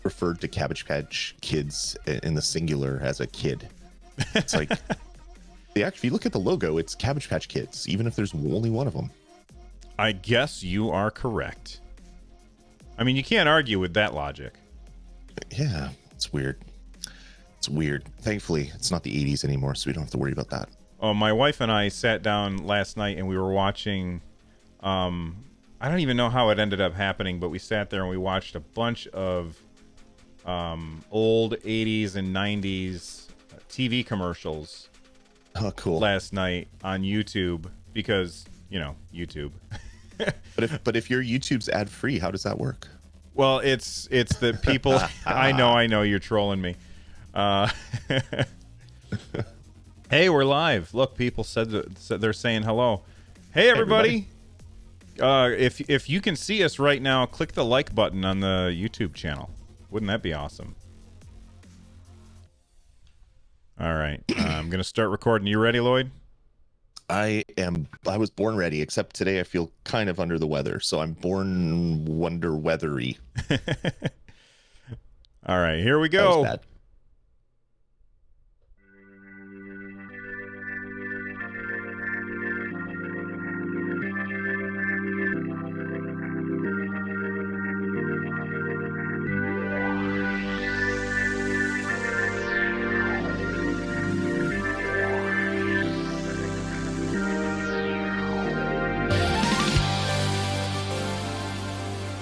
referred to Cabbage Patch Kids in the singular as a kid. It's like, if you look at the logo, it's Cabbage Patch Kids, even if there's only one of them. I guess you are correct. I mean, you can't argue with that logic. Yeah, it's weird. It's weird. Thankfully, it's not the 80s anymore, so we don't have to worry about that. Oh, my wife and I sat down last night and we were watching, I don't even know how it ended up happening, but we sat there and we watched a bunch of old 80s and 90s TV commercials. Oh, cool. Last night on YouTube because, YouTube. But if your YouTube's ad free, how does that work? Well, it's the people. I know you're trolling me. Hey, we're live. Look, people said they're saying hello. Hey, everybody. If you can see us right now, click the like button on the YouTube channel. Wouldn't that be awesome? All right, I'm gonna start recording. You ready, Lloyd? I was born ready, except today I feel kind of under the weather, so I'm born wonder weathery. All right, here we That go. was bad.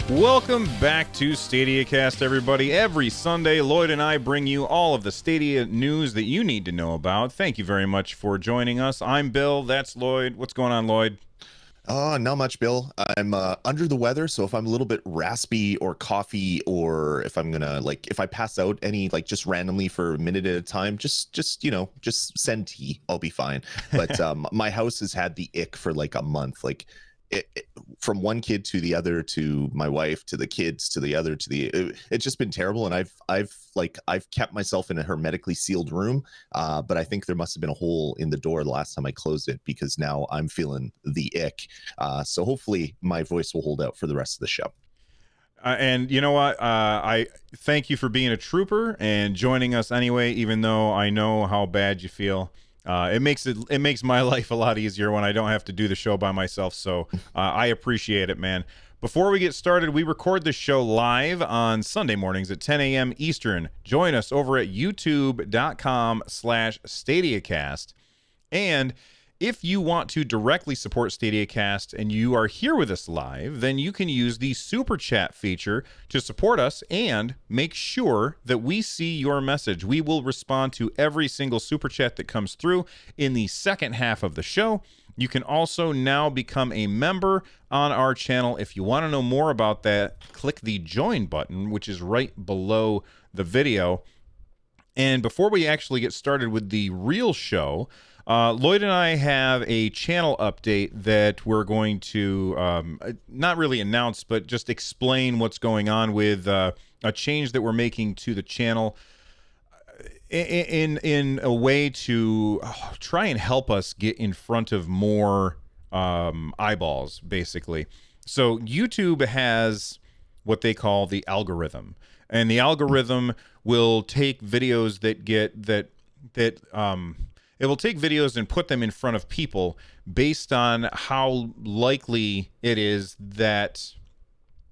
Welcome back to Stadiacast, everybody. Every Sunday, Lloyd and I bring you all of the Stadia news that you need to know about. Thank you very much for joining us. I'm Bill. That's Lloyd. What's going on, Lloyd? Oh, not much, Bill. I'm under the weather, so if I'm a little bit raspy or coffee, or if I'm gonna if I pass out just randomly for a minute at a time, just send tea. I'll be fine. But my house has had the ick for a month. From one kid to the other, to my wife, to the kids, to the other, it's just been terrible. And I've kept myself in a hermetically sealed room, but I think there must have been a hole in the door the last time I closed it, because now I'm feeling the ick. So hopefully my voice will hold out for the rest of the show. And you know what? I thank you for being a trooper and joining us anyway, even though I know how bad you feel. It makes my life a lot easier when I don't have to do the show by myself. So I appreciate it, man. Before we get started, we record this show live on Sunday mornings at 10 a.m. Eastern. Join us over at youtube.com/Stadiacast. And if you want to directly support Stadiacast and you are here with us live, then you can use the Super Chat feature to support us and make sure that we see your message. We will respond to every single Super Chat that comes through in the second half of the show. You can also now become a member on our channel. If you want to know more about that, click the join button, which is right below the video. And before we actually get started with the real show, Lloyd and I have a channel update that we're going to not really announce, but just explain what's going on with a change that we're making to the channel in a way to try and help us get in front of more eyeballs, basically. So YouTube has what they call the algorithm, and the algorithm will take videos it will take videos and put them in front of people based on how likely it is that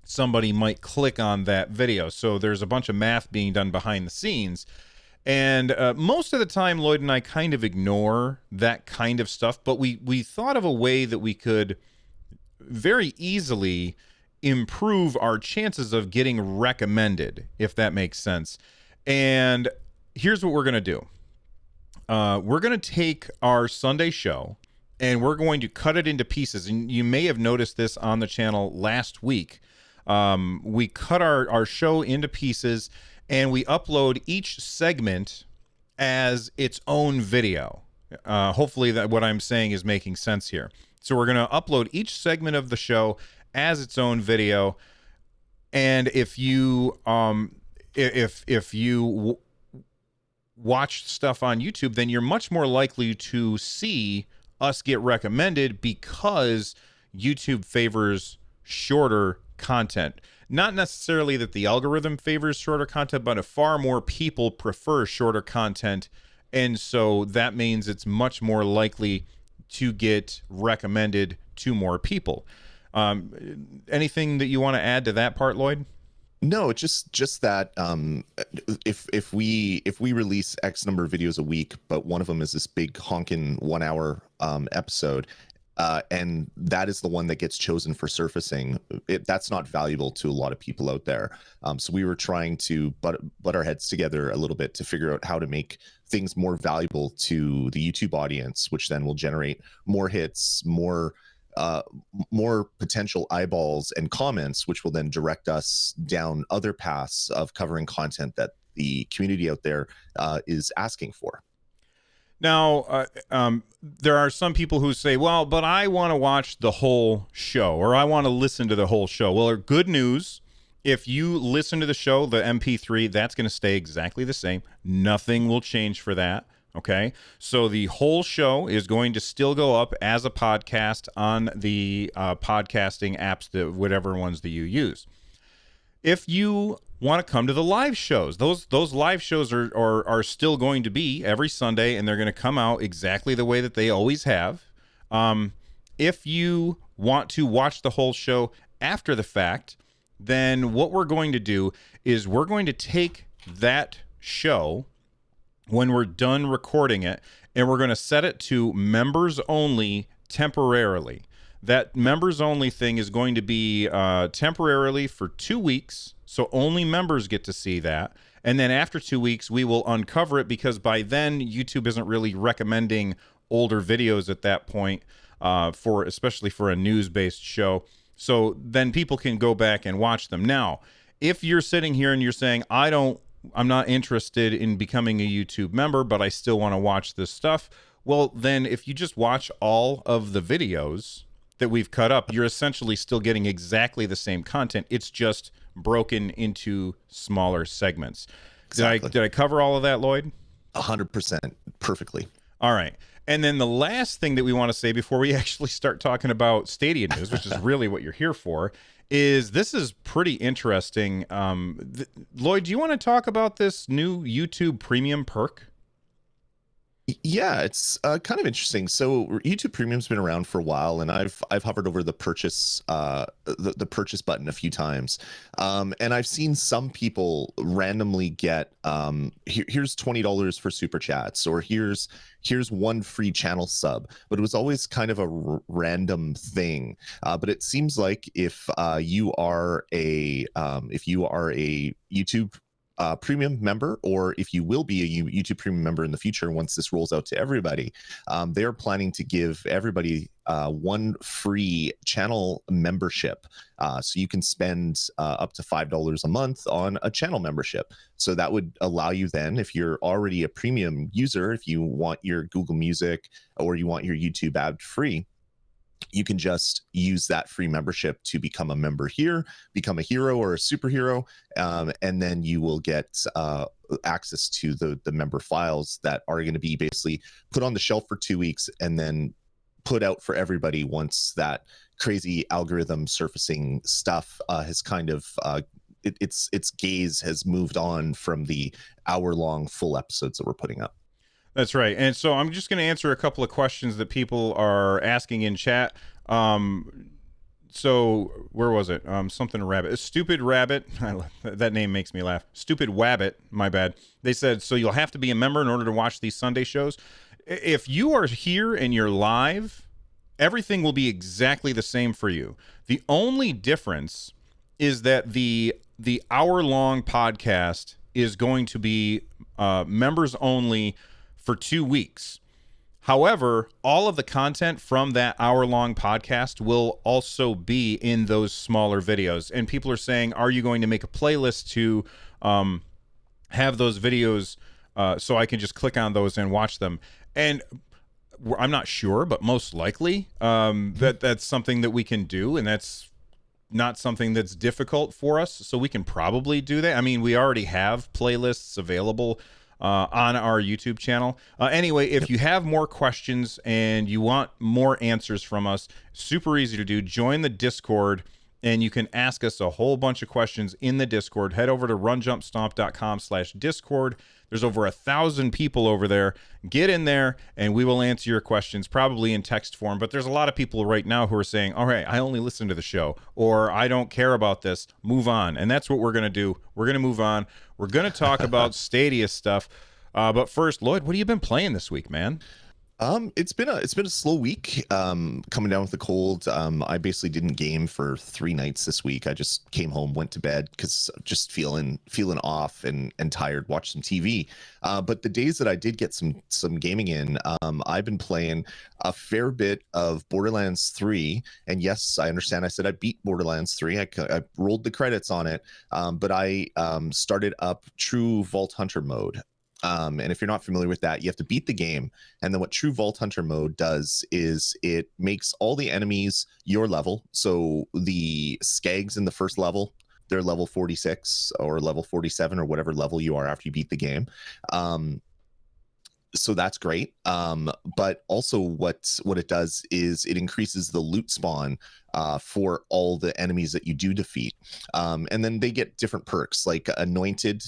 somebody might click on that video. So there's a bunch of math being done behind the scenes. And most of the time, Lloyd and I kind of ignore that kind of stuff. But we thought of a way that we could very easily improve our chances of getting recommended, if that makes sense. And here's what we're going to do. We're going to take our Sunday show and we're going to cut it into pieces. And you may have noticed this on the channel last week. We cut our show into pieces and we upload each segment as its own video. Hopefully that what I'm saying is making sense here. So we're going to upload each segment of the show as its own video. And if you watch stuff on YouTube, then you're much more likely to see us get recommended because YouTube favors shorter content. not necessarily that the algorithm favors shorter content, but far more people prefer shorter content. And so that means it's much more likely to get recommended to more people. Anything that you want to add to that part, Lloyd? No, it's just that if we release X number of videos a week, but one of them is this big honking 1 hour episode, and that is the one that gets chosen for surfacing, that's not valuable to a lot of people out there. So we were trying to butt our heads together a little bit to figure out how to make things more valuable to the YouTube audience, which then will generate more hits, more potential eyeballs and comments, which will then direct us down other paths of covering content that the community out there is asking for. Now, there are some people who say, well, but I want to watch the whole show, or I want to listen to the whole show. Well, good news. If you listen to the show, the MP3, that's going to stay exactly the same. Nothing will change for that. Okay, so the whole show is going to still go up as a podcast on the podcasting apps, whatever ones that you use. If you want to come to the live shows, those live shows are still going to be every Sunday, and they're going to come out exactly the way that they always have. If you want to watch the whole show after the fact, then what we're going to do is we're going to take that show when we're done recording it, and we're going to set it to members only temporarily. That members only thing is going to be temporarily for 2 weeks, so only members get to see that. And then after 2 weeks, we will uncover it, because by then YouTube isn't really recommending older videos at that point, especially for a news-based show. So then people can go back and watch them. Now, if you're sitting here and you're saying, I'm not interested in becoming a YouTube member, but I still want to watch this stuff. Well, then if you just watch all of the videos that we've cut up, you're essentially still getting exactly the same content. It's just broken into smaller segments. Exactly. Did I cover all of that, Lloyd? 100%. Perfectly. All right. And then the last thing that we want to say before we actually start talking about Stadia news, which is really what you're here for, is this is pretty interesting. Lloyd, do you want to talk about this new YouTube Premium perk? Yeah, it's kind of interesting. So YouTube Premium's been around for a while, and I've hovered over the purchase the purchase button a few times, and I've seen some people randomly get here's $20 for super chats, or here's one free channel sub, but it was always kind of a random thing. But it seems like if you are a YouTube premium member, or if you will be a YouTube premium member in the future once this rolls out to everybody, they're planning to give everybody one free channel membership, so you can spend up to $5 a month on a channel membership. So that would allow you then, if you're already a premium user, if you want your Google Music or you want your YouTube ad free, you can just use that free membership to become a member here, become a hero or a superhero, and then you will get access to the member files that are going to be basically put on the shelf for 2 weeks and then put out for everybody once that crazy algorithm surfacing stuff has kind of its gaze has moved on from the hour-long full episodes that we're putting up. That's right. And so I'm just going to answer a couple of questions that people are asking in chat. So where was it? Something Rabbit. Stupid Rabbit. That name makes me laugh. Stupid Wabbit. My bad. They said, so you'll have to be a member in order to watch these Sunday shows. If you are here and you're live, everything will be exactly the same for you. The only difference is that the hour-long podcast is going to be members only for 2 weeks. However, all of the content from that hour-long podcast will also be in those smaller videos. And people are saying, are you going to make a playlist to have those videos so I can just click on those and watch them? And I'm not sure, but most likely that's something that we can do, and that's not something that's difficult for us. So we can probably do that. I mean, we already have playlists available on our YouTube channel. Anyway, if you have more questions and you want more answers from us, super easy to do. Join the Discord and you can ask us a whole bunch of questions in the Discord. Head over to runjumpstomp.com/Discord. There's over 1,000 people over there. Get in there, and we will answer your questions, probably in text form. But there's a lot of people right now who are saying, all right, I only listen to the show, or I don't care about this. Move on. And that's what we're going to do. We're going to move on. We're going to talk about Stadia stuff. But first, Lloyd, what have you been playing this week, man? It's been a slow week. Coming down with the cold. I basically didn't game for 3 nights this week. I just came home, went to bed because just feeling off and tired. Watched some TV. But the days that I did get some gaming in, I've been playing a fair bit of Borderlands 3. And yes, I understand. I said I beat Borderlands 3. I rolled the credits on it. But I started up True Vault Hunter mode. And if you're not familiar with that, you have to beat the game. And then what True Vault Hunter mode does is it makes all the enemies your level. So the skags in the first level, they're level 46 or level 47 or whatever level you are after you beat the game. So that's great. But also what it does is it increases the loot spawn for all the enemies that you do defeat. And then they get different perks, like anointed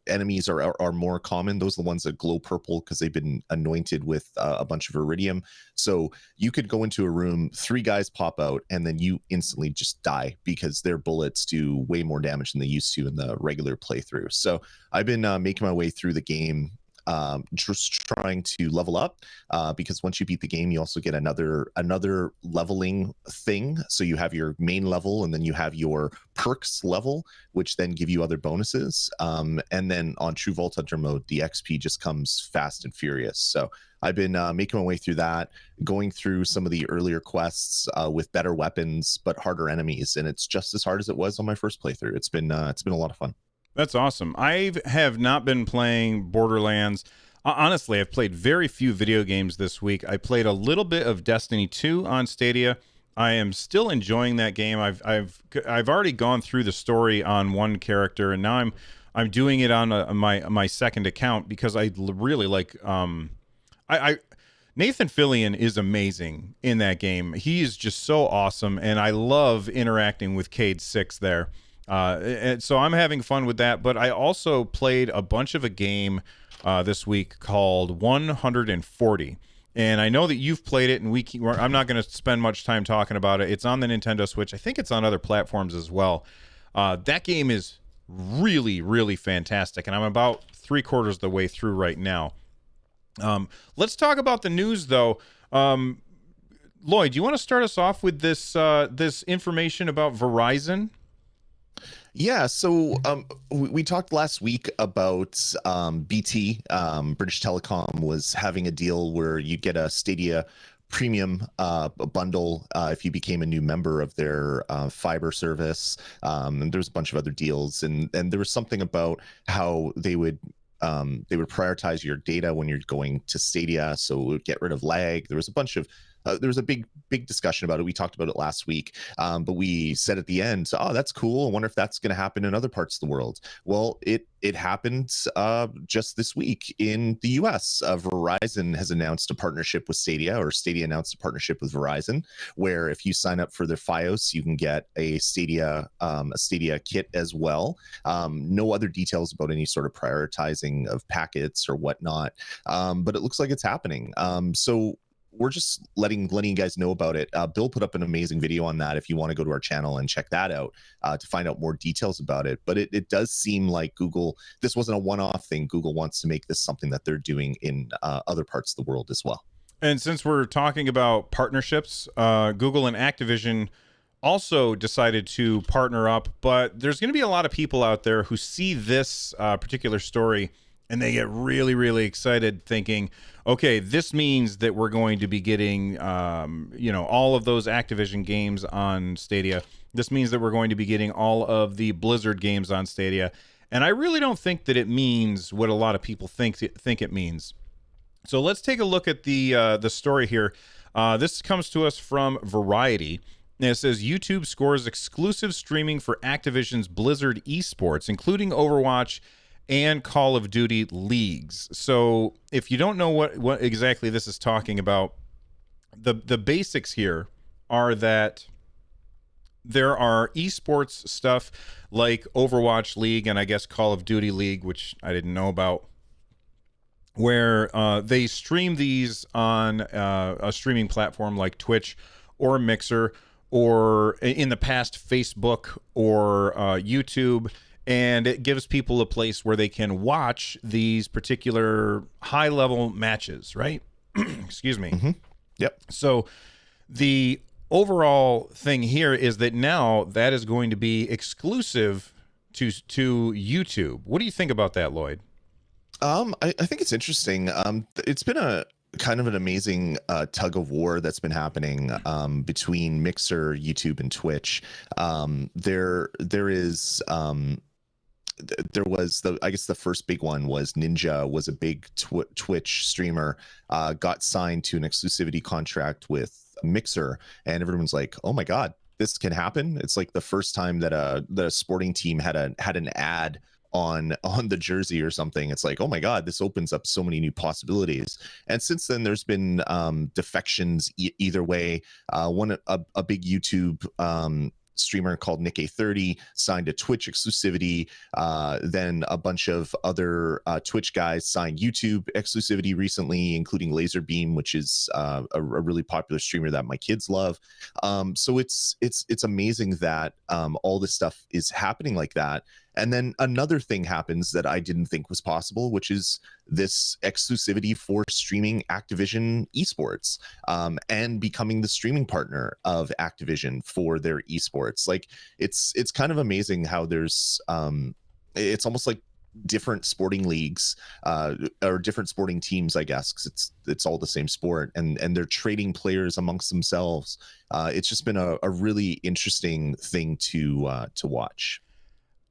enemies are more common. Those are the ones that glow purple because they've been anointed with a bunch of iridium. So you could go into a room, 3 guys pop out, and then you instantly just die because their bullets do way more damage than they used to in the regular playthrough. So I've been making my way through the game, just trying to level up, because once you beat the game, you also get another leveling thing. So you have your main level, and then you have your perks level, which then give you other bonuses. And then on True Vault Hunter mode, the XP just comes fast and furious. So I've been making my way through that, going through some of the earlier quests with better weapons but harder enemies, and it's just as hard as it was on my first playthrough. It's been a lot of fun. That's awesome. I have not been playing Borderlands. Honestly, I've played very few video games this week. I played a little bit of Destiny 2 on Stadia. I am still enjoying that game. I've already gone through the story on one character, and now I'm doing it on my second account because I really like. Nathan Fillion is amazing in that game. He is just so awesome, and I love interacting with Cade Six there. And so I'm having fun with that, but I also played a bunch of a game this week called 140. And I know that you've played it, and I'm not going to spend much time talking about it. It's on the Nintendo Switch. I think it's on other platforms as well. That game is really, really fantastic, and I'm about 3/4 of the way through right now. Let's talk about the news, though. Lloyd, do you want to start us off with this information about Verizon? Yeah, so we talked last week about BT, British Telecom, was having a deal where you get a Stadia premium bundle if you became a new member of their fiber service. And there's a bunch of other deals, and there was something about how they would prioritize your data when you're going to Stadia, so it would get rid of lag. There was a bunch of there was a big discussion about it. We talked about it last week, but we said at the end, oh, that's cool. I wonder if that's going to happen in other parts of the world. Well, it happened just this week in the US. Verizon has announced a partnership with Stadia, or Stadia announced a partnership with Verizon, where if you sign up for their Fios, you can get a Stadia kit as well. No other details about any sort of prioritizing of packets or whatnot, but it looks like it's happening. So we're just letting you guys know about it. Bill put up an amazing video on that if you want to go to our channel and check that out to find out more details about it. But it does seem like Google, this wasn't a one-off thing. Google wants to make this something that they're doing in other parts of the world as well. And since we're talking about partnerships, Google and Activision also decided to partner up, but there's going to be a lot of people out there who see this particular story and they get really, really excited thinking, okay, this means that we're going to be getting, all of those Activision games on Stadia. This means that we're going to be getting all of the Blizzard games on Stadia. And I really don't think that it means what a lot of people think it means. So let's take a look at the story here. This comes to us from Variety. And it says, YouTube scores exclusive streaming for Activision's Blizzard esports, including Overwatch and Call of Duty leagues. So if you don't know what exactly this is talking about, the basics here are that there are esports stuff like Overwatch League and I guess Call of Duty League, which I didn't know about, where they stream these on a streaming platform like Twitch or Mixer, or in the past Facebook or YouTube, and it gives people a place where they can watch these particular high level matches, right? Excuse me. Mm-hmm. Yep. So the overall thing here is that now that is going to be exclusive to YouTube. What do you think about that, Lloyd? I think it's interesting. It's been a kind of an amazing tug of war that's been happening between Mixer, YouTube, and Twitch. There is there was I guess the first big one was Ninja was a big Twitch streamer, got signed to an exclusivity contract with Mixer, and everyone's like, oh my god, this can happen. It's like the first time that the sporting team had an ad on the jersey or something. It's like, oh my god, this opens up so many new possibilities. And since then there's been defections either way. A big YouTube streamer called Nick A30 signed a Twitch exclusivity. Then a bunch of other Twitch guys signed YouTube exclusivity recently, including Laserbeam, which is a really popular streamer that my kids love. So it's amazing that all this stuff is happening like that. And then another thing happens that I didn't think was possible, which is this exclusivity for streaming Activision esports, and becoming the streaming partner of Activision for their esports. Like it's kind of amazing how there's it's almost like different sporting leagues or different sporting teams, I guess, because it's all the same sport, and they're trading players amongst themselves. It's just been a really interesting thing to watch.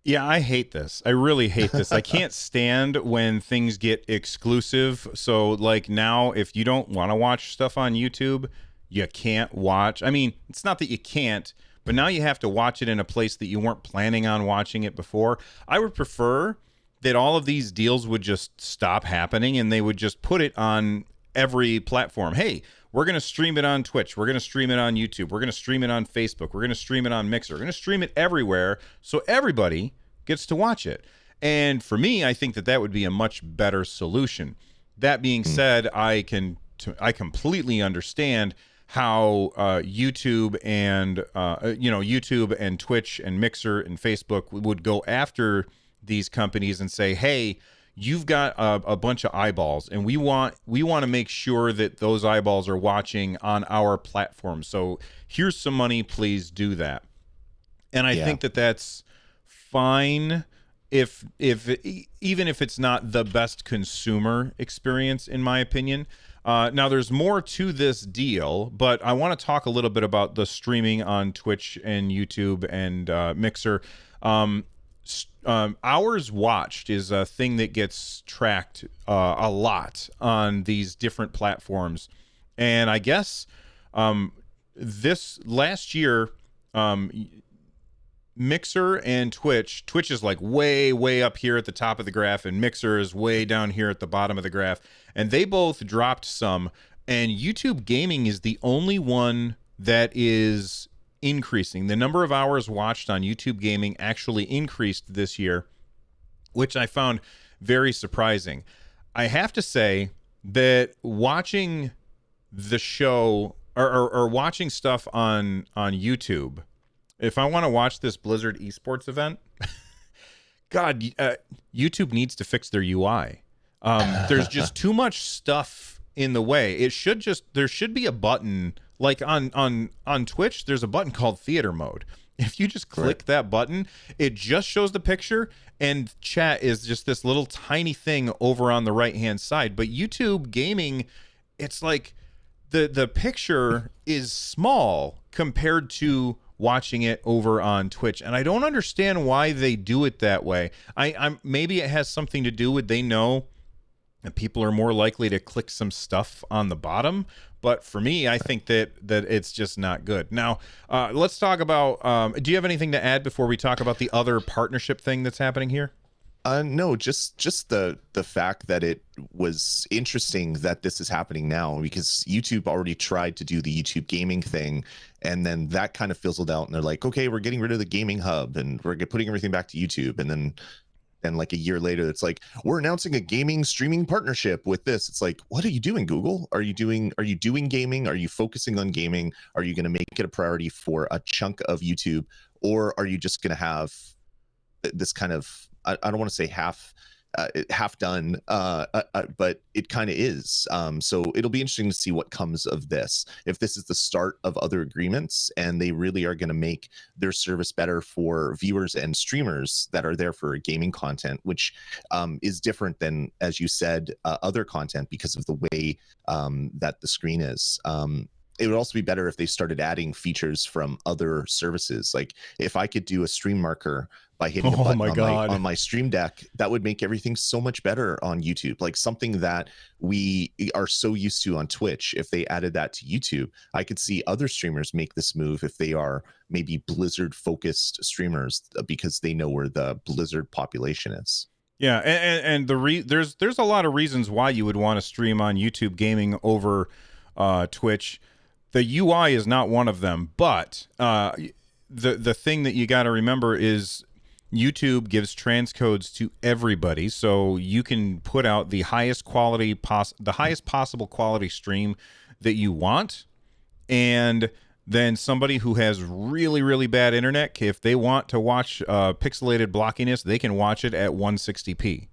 Yeah, I hate this. I really hate this. I can't stand when things get exclusive. So, like now, if you don't want to watch stuff on YouTube, you can't watch. I mean, it's not that you can't, but now you have to watch it in a place that you weren't planning on watching it before. I would prefer that all of these deals would just stop happening and they would just put it on every platform. Hey, we're going to stream it on Twitch. We're going to stream it on YouTube. We're going to stream it on Facebook. We're going to stream it on Mixer. We're going to stream it everywhere so everybody gets to watch it. And for me, I think that would be a much better solution. That being said, I completely understand how YouTube and YouTube and Twitch and Mixer and Facebook would go after these companies and say, hey, you've got a bunch of eyeballs, and we want to make sure that those eyeballs are watching on our platform. So here's some money, please do that. And I think that that's fine if even if it's not the best consumer experience, in my opinion. Now there's more to this deal, but I want to talk a little bit about the streaming on Twitch and YouTube and Mixer. Hours watched is a thing that gets tracked a lot on these different platforms, and I guess this last year, Mixer and Twitch is like way up here at the top of the graph, and Mixer is way down here at the bottom of the graph, and they both dropped some, and YouTube Gaming is the only one that is increasing. The number of hours watched on YouTube Gaming actually increased this year, which I found very surprising. I have to say that watching the show or watching stuff on YouTube, if I want to watch this Blizzard esports event, God, YouTube needs to fix their UI. There's just too much stuff in the way. There should be a button. Like on Twitch, there's a button called theater mode. If you just click that button, it just shows the picture, and chat is just this little tiny thing over on the right-hand side. But YouTube Gaming, it's like the picture is small compared to watching it over on Twitch, and I don't understand why they do it that way. I'm maybe it has something to do with they know that people are more likely to click some stuff on the bottom. But for me, I think that it's just not good. Now, let's talk about, do you have anything to add before we talk about the other partnership thing that's happening here? No, just the fact that it was interesting that this is happening now, because YouTube already tried to do the YouTube gaming thing, and then that kind of fizzled out, and they're like, okay, we're getting rid of the gaming hub and we're putting everything back to YouTube, and then like a year later, it's like, we're announcing a gaming streaming partnership with this. It's like, what are you doing, Google? Are you doing gaming? Are you focusing on gaming? Are you going to make it a priority for a chunk of YouTube, or are you just going to have this kind of, I don't want to say half done, but it kind of is. So it'll be interesting to see what comes of this. If this is the start of other agreements, and they really are going to make their service better for viewers and streamers that are there for gaming content, which is different than, as you said, other content, because of the way that the screen is. It would also be better if they started adding features from other services. Like if I could do a stream marker by hitting a Oh button my on my God. on my stream deck, that would make everything so much better on YouTube. Like something that we are so used to on Twitch. If they added that to YouTube, I could see other streamers make this move if they are maybe Blizzard focused streamers, because they know where the Blizzard population is. Yeah, and there's a lot of reasons why you would want to stream on YouTube gaming over Twitch. The UI is not one of them, but the thing that you got to remember is YouTube gives transcodes to everybody, so you can put out the highest possible quality stream that you want, and then somebody who has really, really bad internet, if they want to watch pixelated blockiness, they can watch it at 160p,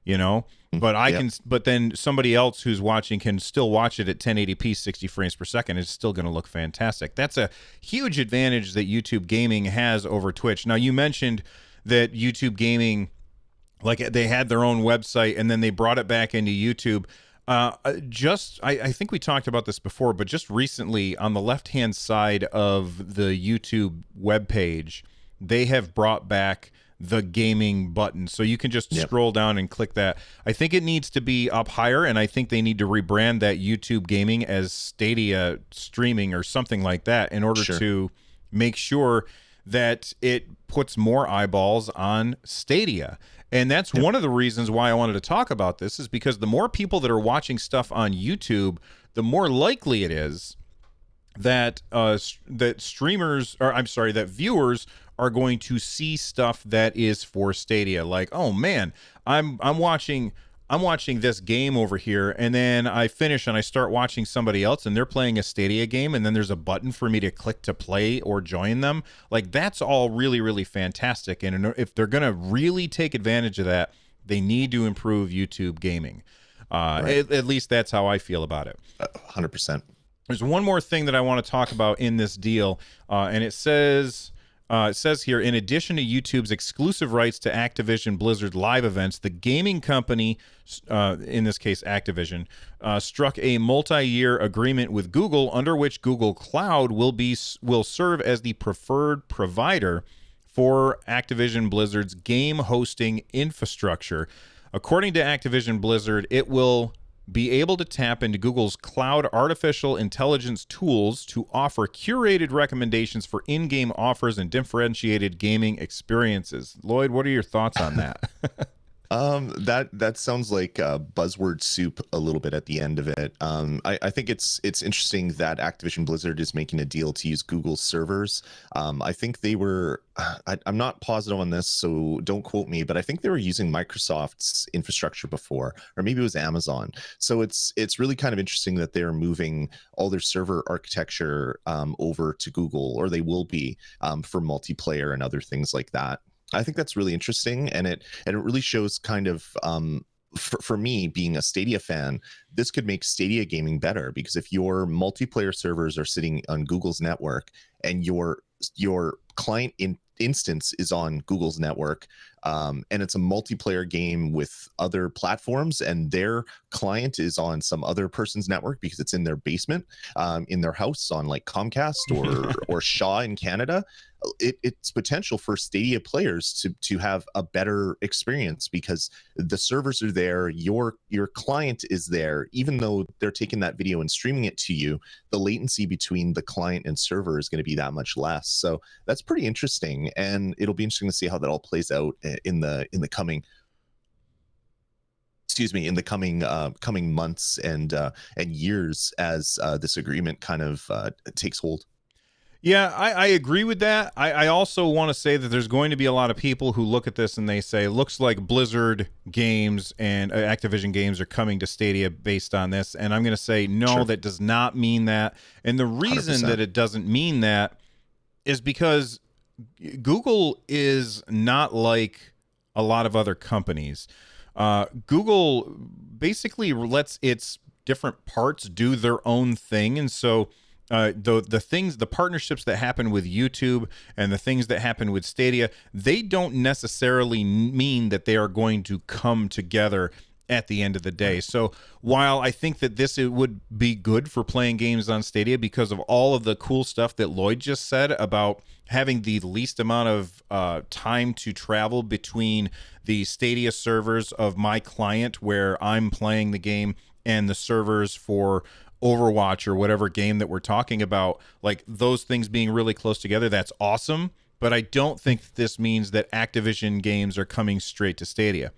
you know? But Yep. but then somebody else who's watching can still watch it at 1080p, 60 frames per second. It's still going to look fantastic. That's a huge advantage that YouTube gaming has over Twitch. Now, you mentioned that YouTube gaming, like they had their own website and then they brought it back into YouTube. I think we talked about this before, but just recently on the left-hand side of the YouTube webpage, they have brought back the gaming button. So you can just scroll down and click that. I think it needs to be up higher, and I think they need to rebrand that YouTube gaming as Stadia streaming or something like that in order to make sure that it puts more eyeballs on Stadia. And that's one of the reasons why I wanted to talk about this, is because the more people that are watching stuff on YouTube, the more likely it is that that viewers are going to see stuff that is for Stadia. Like, oh man, I'm watching this game over here, and then I finish and I start watching somebody else and they're playing a Stadia game, and then there's a button for me to click to play or join them. Like, that's all really, really fantastic. And if they're going to really take advantage of that, they need to improve YouTube gaming. At least that's how I feel about it. 100%. There's one more thing that I want to talk about in this deal, and it says here, in addition to YouTube's exclusive rights to Activision Blizzard live events, the gaming company, in this case Activision, struck a multi-year agreement with Google, under which Google Cloud will serve as the preferred provider for Activision Blizzard's game hosting infrastructure. According to Activision Blizzard, it will be able to tap into Google's cloud artificial intelligence tools to offer curated recommendations for in-game offers and differentiated gaming experiences. Lloyd, what are your thoughts on that? That sounds like buzzword soup a little bit at the end of it. I think it's interesting that Activision Blizzard is making a deal to use Google's servers. I think they were, I'm not positive on this, so don't quote me, but I think they were using Microsoft's infrastructure before, or maybe it was Amazon. So it's really kind of interesting that they're moving all their server architecture over to Google, or they will be, for multiplayer and other things like that. I think that's really interesting, and it really shows kind of, for me being a Stadia fan, this could make Stadia gaming better, because if your multiplayer servers are sitting on Google's network and your client instance is on Google's network, and it's a multiplayer game with other platforms, and their client is on some other person's network because it's in their basement, in their house on like Comcast or Shaw in Canada, it's potential for Stadia players to have a better experience, because the servers are there, your client is there. Even though they're taking that video and streaming it to you, the latency between the client and server is going to be that much less. So that's pretty interesting, and it'll be interesting to see how that all plays out in the coming excuse me, in the coming months and years as this agreement kind of takes hold. Yeah, I agree with that. I also want to say that there's going to be a lot of people who look at this and they say, looks like Blizzard games and Activision games are coming to Stadia based on this. And I'm going to say, no, Sure. that does not mean that. And the reason 100%. that it doesn't mean that is because Google is not like a lot of other companies. Google basically lets its different parts do their own thing. And so the partnerships that happen with YouTube and the things that happen with Stadia, they don't necessarily mean that they are going to come together at the end of the day. So while I think that it would be good for playing games on Stadia because of all of the cool stuff that Lloyd just said about having the least amount of time to travel between the Stadia servers of my client where I'm playing the game and the servers for Overwatch or whatever game that we're talking about, like those things being really close together, that's awesome. But I don't think this means that Activision games are coming straight to Stadia.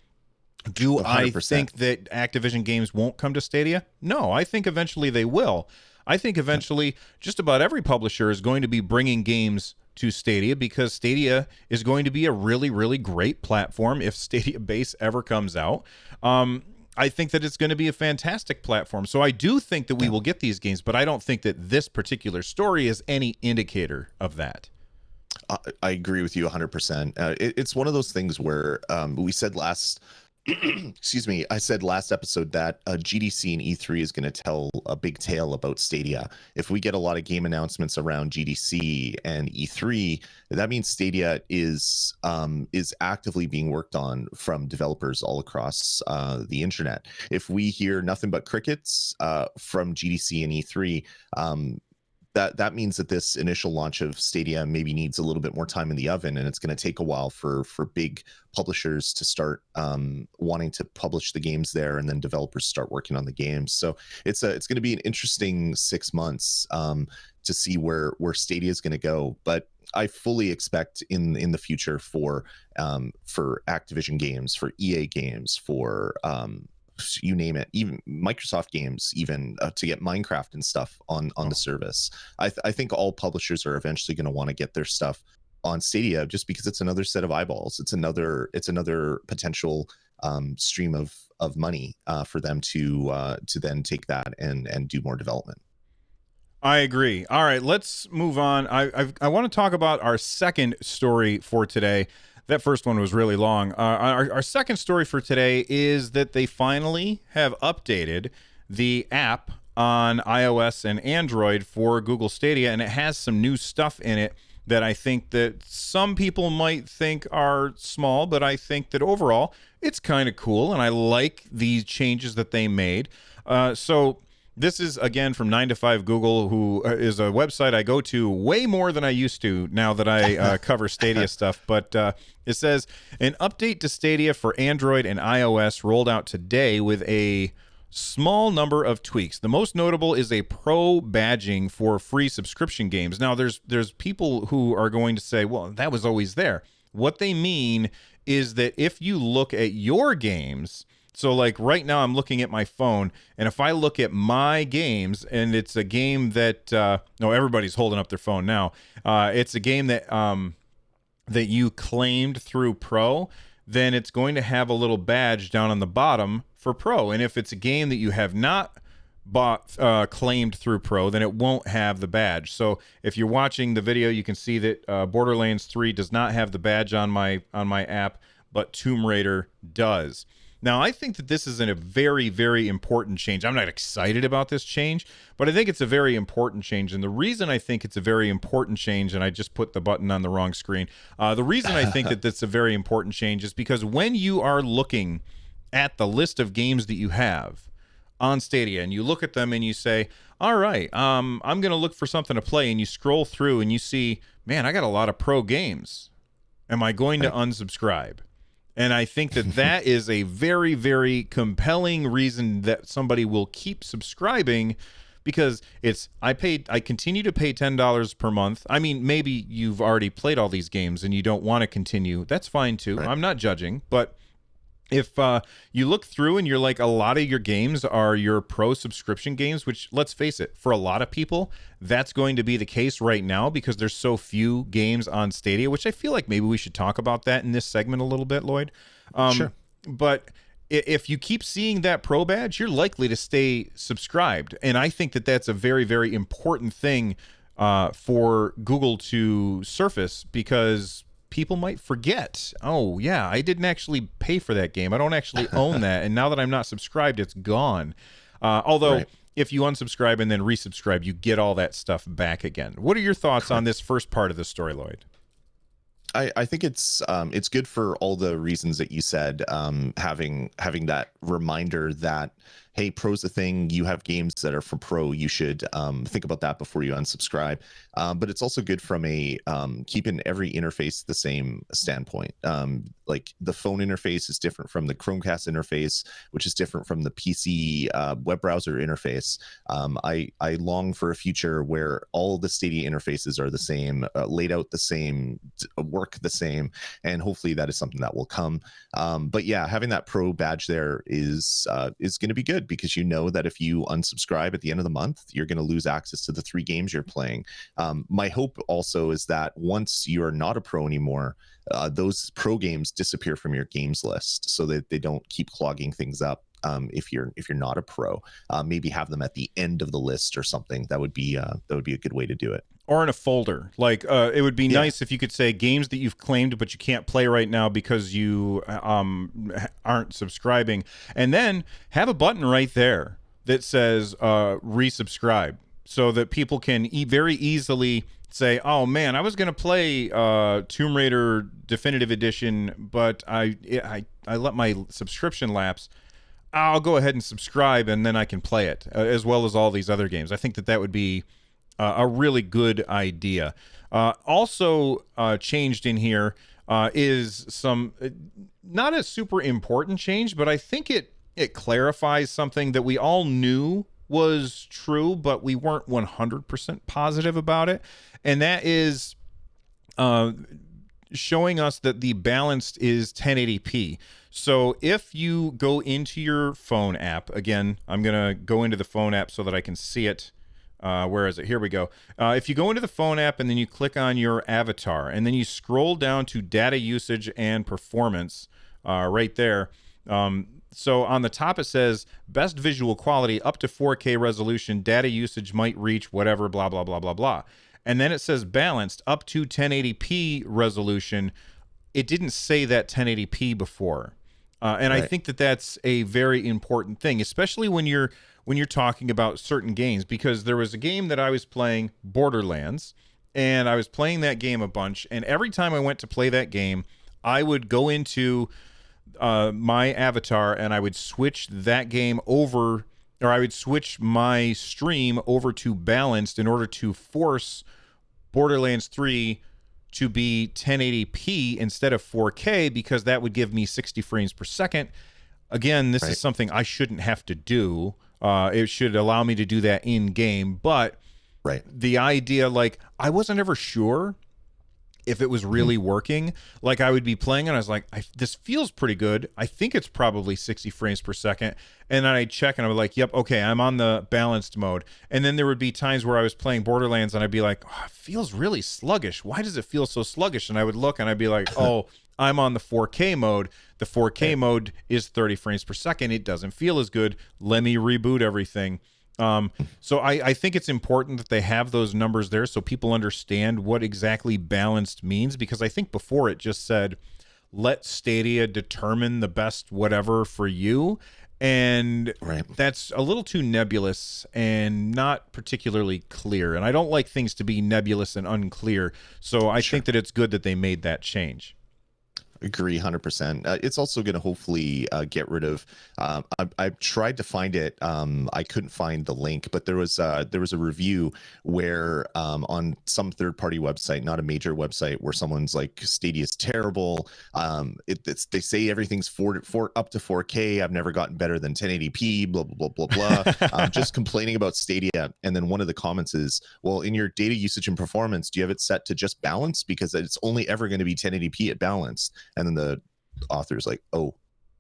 Do 100%. I think that Activision games won't come to Stadia? No, I think eventually they will. I think eventually just about every publisher is going to be bringing games to Stadia because Stadia is going to be a really, really great platform if Stadia Base ever comes out. I think that it's going to be a fantastic platform. So I do think that we will get these games, but I don't think that this particular story is any indicator of that. I agree with you 100%. It's one of those things where we said last excuse me, I said last episode that GDC and E3 is going to tell a big tale about Stadia. If we get a lot of game announcements around GDC and E3, that means Stadia is actively being worked on from developers all across the internet. If we hear nothing but crickets from GDC and E3, that means that this initial launch of Stadia maybe needs a little bit more time in the oven, and it's going to take a while for big publishers to start wanting to publish the games there, and then developers start working on the games. So it's going to be an interesting 6 months to see where Stadia is going to go. But I fully expect in the future for Activision games, for EA games, for you name it, even Microsoft games, even to get Minecraft and stuff on the service. I think all publishers are eventually going to want to get their stuff on Stadia just because it's another set of eyeballs. It's another potential stream of money for them to then take that and do more development. I agree. All right, let's move on. I want to talk about our second story for today. That first one was really long. Our second story for today is that they finally have updated the app on iOS and Android for Google Stadia, and it has some new stuff in it that I think that some people might think are small, but I think that overall it's kind of cool, and I like these changes that they made. So this is, again, from 9 to 5 Google, who is a website I go to way more than I used to now that I cover Stadia stuff. But it says, an update to Stadia for Android and iOS rolled out today with a small number of tweaks. The most notable is a pro badging for free subscription games. Now, there's people who are going to say, well, that was always there. What they mean is that if you look at your games... So, like, right now I'm looking at my phone, and if I look at my games, and it's a game that, no, everybody's holding up their phone now. It's a game that that you claimed through Pro, then it's going to have a little badge down on the bottom for Pro. And if it's a game that you have not claimed through Pro, then it won't have the badge. So if you're watching the video, you can see that Borderlands 3 does not have the badge on my app, but Tomb Raider does. Now, I think that this is a very, very important change. I'm not excited about this change, but I think it's a very important change. And the reason I think it's a very important change, and I just put the button on the wrong screen, the reason I think that that's a very important change is because when you are looking at the list of games that you have on Stadia, and you look at them and you say, all right, I'm going to look for something to play, and you scroll through and you see, man, I got a lot of pro games. Am I going to unsubscribe? And I think that that is a very, very compelling reason that somebody will keep subscribing, because I continue to pay $10 per month. I mean, maybe you've already played all these games and you don't want to continue. That's fine too. Right. I'm not judging, but if you look through and you're like, a lot of your games are your pro subscription games, which, let's face it, for a lot of people that's going to be the case right now because there's so few games on Stadia, which I feel like maybe we should talk about that in this segment a little bit, Lloyd. Sure. But if you keep seeing that pro badge, you're likely to stay subscribed, and I think that that's a very, very important thing for Google to surface, because people might forget, oh yeah, I didn't actually pay for that game, I don't actually own that, and now that I'm not subscribed, it's gone. Although Right. if you unsubscribe and then resubscribe, you get all that stuff back again. What are your thoughts on this first part of the story, Lloyd? I think it's good for all the reasons that you said. Having that reminder that, hey, pro's a thing. You have games that are for pro. You should think about that before you unsubscribe. But it's also good from a keeping every interface the same standpoint. Like the phone interface is different from the Chromecast interface, which is different from the PC web browser interface. I long for a future where all the Stadia interfaces are the same, laid out the same, work the same, and hopefully that is something that will come. But yeah, having that pro badge there is going to be good, because you know that if you unsubscribe at the end of the month, you're going to lose access to the 3 games you're playing. My hope also is that once you are not a pro anymore, those pro games disappear from your games list, so that they don't keep clogging things up. If you're not a pro, maybe have them at the end of the list or something. That would be a good way to do it. Or in a folder. Like it would be nice if you could say games that you've claimed but you can't play right now because you aren't subscribing, and then have a button right there that says resubscribe, so that people can very easily say, oh man, I was going to play Tomb Raider Definitive Edition, but I let my subscription lapse. I'll go ahead and subscribe, and then I can play it, as well as all these other games. I think that would be a really good idea. Also changed in here is some, not a super important change, but I think it clarifies something that we all knew was true, but we weren't 100% positive about it. And that is showing us that the balanced is 1080p. So if you go into your phone app, again, I'm going to go into the phone app so that I can see it. Where is it? Here we go. If you go into the phone app and then you click on your avatar and then you scroll down to data usage and performance right there. So on the top it says best visual quality up to 4K resolution, data usage might reach whatever, blah, blah, blah, blah, blah. And then it says balanced up to 1080p resolution. It didn't say that 1080p before. And right. I think that that's a very important thing, especially when you're talking about certain games, because there was a game that I was playing, Borderlands, and I was playing that game a bunch, and every time I went to play that game, I would go into my avatar and I would switch that game over, or I would switch my stream over to balanced in order to force Borderlands 3 to be 1080p instead of 4K, because that would give me 60 frames per second. Again, this is something I shouldn't have to do. It should allow me to do that in game, but the idea, like, I wasn't ever sure if it was really working. Like, I would be playing and I was like, this feels pretty good. I think it's probably 60 frames per second. And then I'd check and I was like, yep, okay, I'm on the balanced mode. And then there would be times where I was playing Borderlands and I'd be like, oh, it feels really sluggish. Why does it feel so sluggish? And I would look and I'd be like, oh, I'm on the 4K mode. The 4K mode is 30 frames per second. It doesn't feel as good. Let me reboot everything. So I think it's important that they have those numbers there so people understand what exactly balanced means, because I think before it just said, let Stadia determine the best whatever for you. And that's a little too nebulous and not particularly clear. And I don't like things to be nebulous and unclear. So I think that it's good that they made that change. Agree 100%. It's also going to hopefully get rid of, I tried to find it, I couldn't find the link, but there was a review where on some third-party website, not a major website, where someone's like, Stadia is terrible, they say everything's up to 4K, I've never gotten better than 1080p, blah blah blah blah blah. Just complaining about Stadia. And then one of the comments is, well, in your data usage and performance, do you have it set to just balance, because it's only ever going to be 1080p at balance? And then the author's like, oh,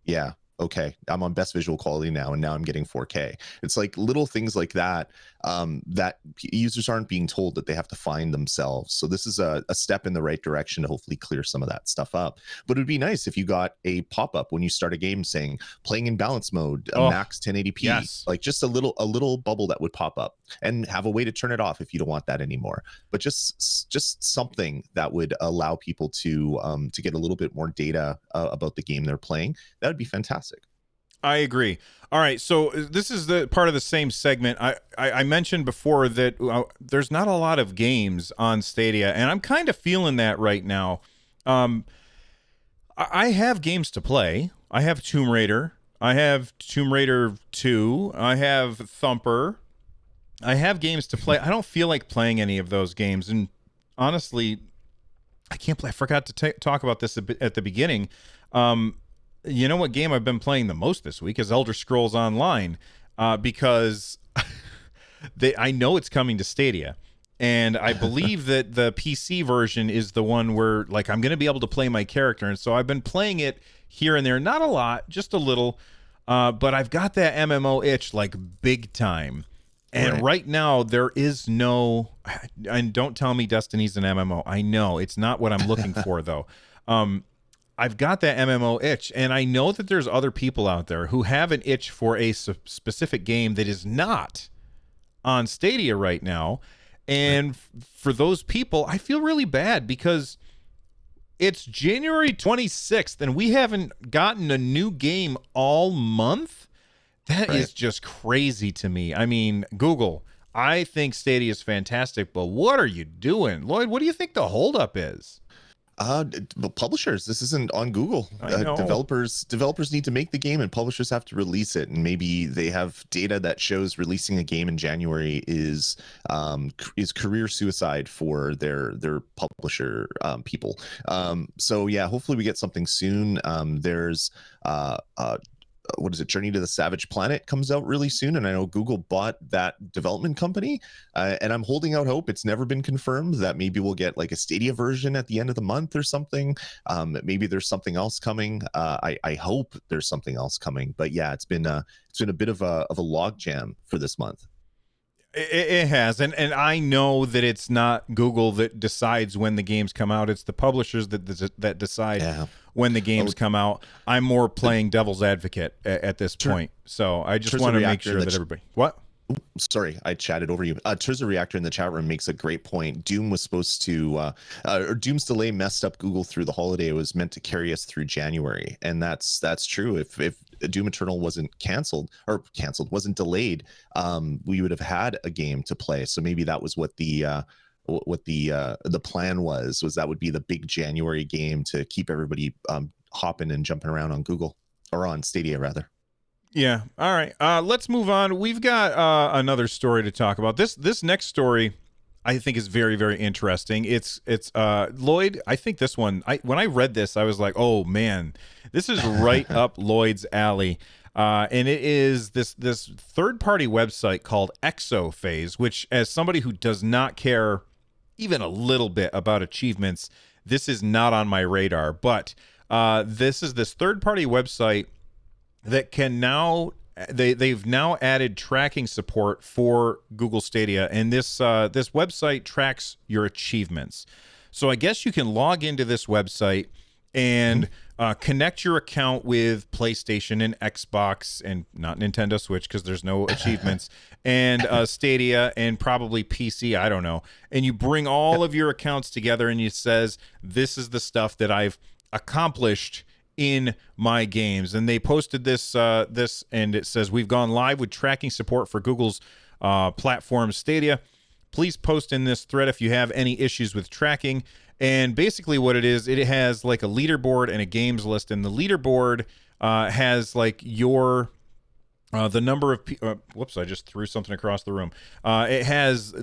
Yeah. Okay. I'm on best visual quality now, and now I'm getting 4K. It's like little things like that, that users aren't being told that they have to find themselves. So this is a step in the right direction to hopefully clear some of that stuff up. But it'd be nice if you got a pop-up when you start a game saying playing in balance mode, a Oh, max 1080p, yes. like just a little bubble that would pop up, and have a way to turn it off if you don't want that anymore. But just something that would allow people to get a little bit more data about the game they're playing. That would be fantastic. I agree. All right, so this is the part of the same segment. I mentioned before that there's not a lot of games on Stadia, and I'm kind of feeling that right now. I have games to play. I have Tomb Raider. I have Tomb Raider 2. I have Thumper. I have games to play. I don't feel like playing any of those games, and honestly, I can't play. I forgot to talk about this a bit at the beginning. You know what game I've been playing the most this week is Elder Scrolls Online, because I know it's coming to Stadia, and I believe that the PC version is the one where like I'm going to be able to play my character, and so I've been playing it here and there, not a lot, just a little, but I've got that MMO itch like big time. And right now there is no, and don't tell me Destiny's an MMO. I know it's not what I'm looking for though. I've got that MMO itch, and I know that there's other people out there who have an itch for a specific game that is not on Stadia right now. And for those people, I feel really bad because it's January 26th, and we haven't gotten a new game all month. That is just crazy to me. I mean, Google, I think Stadia is fantastic, but what are you doing? Lloyd, what do you think the holdup is? Publishers, this isn't on Google. I know. Developers need to make the game, and publishers have to release it. And maybe they have data that shows releasing a game in January is career suicide for their publisher people. So yeah, hopefully we get something soon. There's what is it, Journey to the Savage Planet comes out really soon, and I know Google bought that development company, and I'm holding out hope. It's never been confirmed that maybe we'll get like a Stadia version at the end of the month or something. Maybe there's something else coming. I hope there's something else coming, but yeah, it's been a bit of a log jam for this month. It has, and I know that it's not Google that decides when the games come out. It's the publishers that decide when the games come out. I'm more playing devil's advocate at this point, so I just want to make sure that everybody. What? Sorry, I chatted over you. Terza Reactor in the chat room makes a great point. Doom was supposed to, or Doom's delay messed up Google through the holiday. It was meant to carry us through January, and that's true. If Doom Eternal wasn't wasn't delayed, we would have had a game to play. So maybe that was what the plan was that would be the big January game to keep everybody hopping and jumping around on Google, or on Stadia rather. Yeah. All right. Let's move on. We've got another story to talk about. This next story, I think, is very, very interesting. It's Lloyd. I think this one. When I read this, I was like, oh man, this is right up Lloyd's alley. And it is this third-party website called Exophase, which, as somebody who does not care even a little bit about achievements, this is not on my radar. But this is this third-party website that can now they've now added tracking support for Google Stadia, and this website tracks your achievements. So I guess you can log into this website and connect your account with PlayStation and Xbox, and not Nintendo Switch because there's no achievements, and Stadia and probably PC, I don't know. And you bring all of your accounts together, and it says, this is the stuff that I've accomplished in my games. And they posted this and it says, we've gone live with tracking support for Google's platform Stadia. Please post in this thread if you have any issues with tracking. And basically what it is, it has like a leaderboard and a games list, and the leaderboard has like your the number of whoops, I just threw something across the room. It has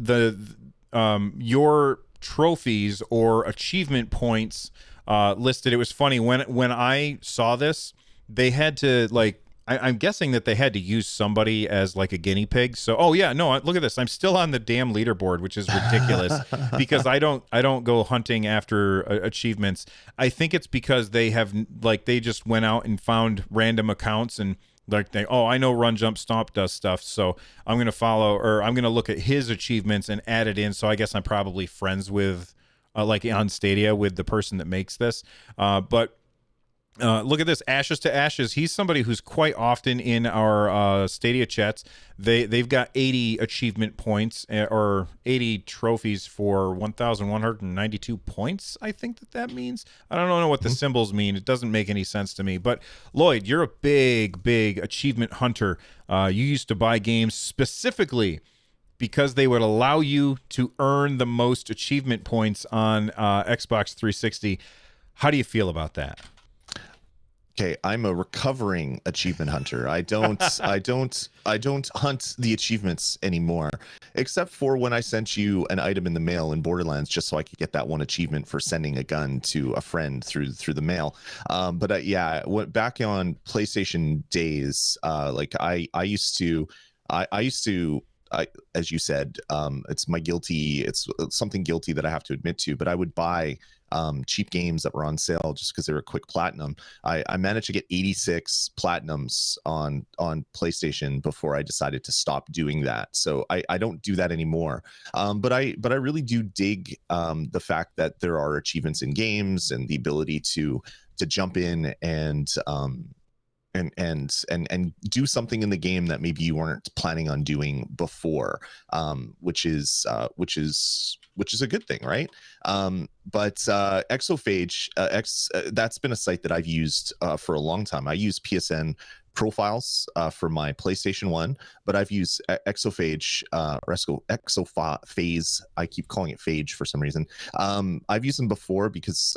your trophies or achievement points listed. It was funny when I saw this, they had to like I'm guessing that they had to use somebody as like a guinea pig. So, oh yeah, no, look at this. I'm still on the damn leaderboard, which is ridiculous because I don't go hunting after achievements. I think it's because they have like they just went out and found random accounts and like I know Run Jump Stomp does stuff, so I'm gonna follow or I'm gonna look at his achievements and add it in. So I guess I'm probably friends with like on Stadia with the person that makes this, but. Look at this, Ashes to Ashes. He's somebody who's quite often in our Stadia chats. They've got 80 achievement points or 80 trophies for 1,192 points. I think that means. I don't know what the symbols mean. It doesn't make any sense to me. But Lloyd, you're a big achievement hunter. You used to buy games specifically because they would allow you to earn the most achievement points on Xbox 360. How do you feel about that? Okay, I'm a recovering achievement hunter. I don't hunt the achievements anymore, except for when I sent you an item in the mail in Borderlands just so I could get that one achievement for sending a gun to a friend through the mail. But yeah, back on PlayStation days, like I used to, as you said, it's something guilty that I have to admit to, but I would buy cheap games that were on sale just because they were quick platinum. I managed to get 86 platinums on PlayStation before I decided to stop doing that. So I don't do that anymore. But I really do dig the fact that there are achievements in games and the ability to jump in and do something in the game that maybe you weren't planning on doing before, which is a good thing, right? But Exophage, that's been a site that I've used for a long time. I use PSN profiles for my PlayStation 1, but I've used Exophage or Exophase. I keep calling it Phage for some reason. I've used them before because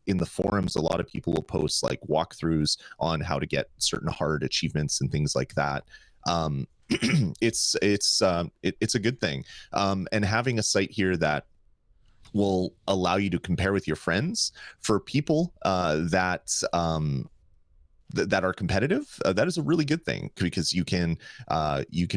in the forums, a lot of people will post like walkthroughs on how to get certain hard achievements and things like that. It's a good thing. And having a site here that will allow you to compare with your friends for people that are competitive, that is a really good thing because you can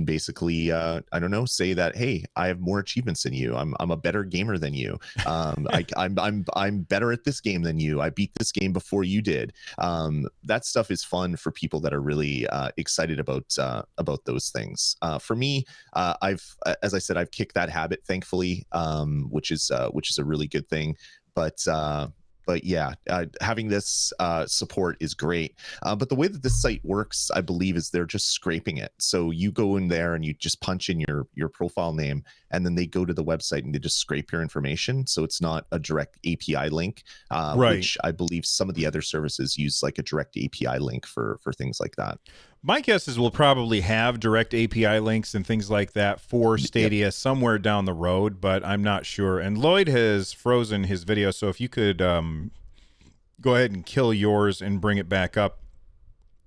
basically I don't know, say that, hey, I have more achievements than you. I'm a better gamer than you. I'm better at this game than you. I beat this game before you did. That stuff is fun for people that are really excited about those things. For me, as I said, I've kicked that habit, thankfully, which is a really good thing. But yeah, having this support is great. But the way that this site works, I believe, is they're just scraping it. So you go in there and you just punch in your profile name, and then they go to the website and they just scrape your information. So it's not a direct API link, Right. which I believe some of the other services use like a direct API link for things like that. My guess is we'll probably have direct API links and things like that for Stadia somewhere down the road, but I'm not sure. And Lloyd has frozen his video, so if you could go ahead and kill yours and bring it back up.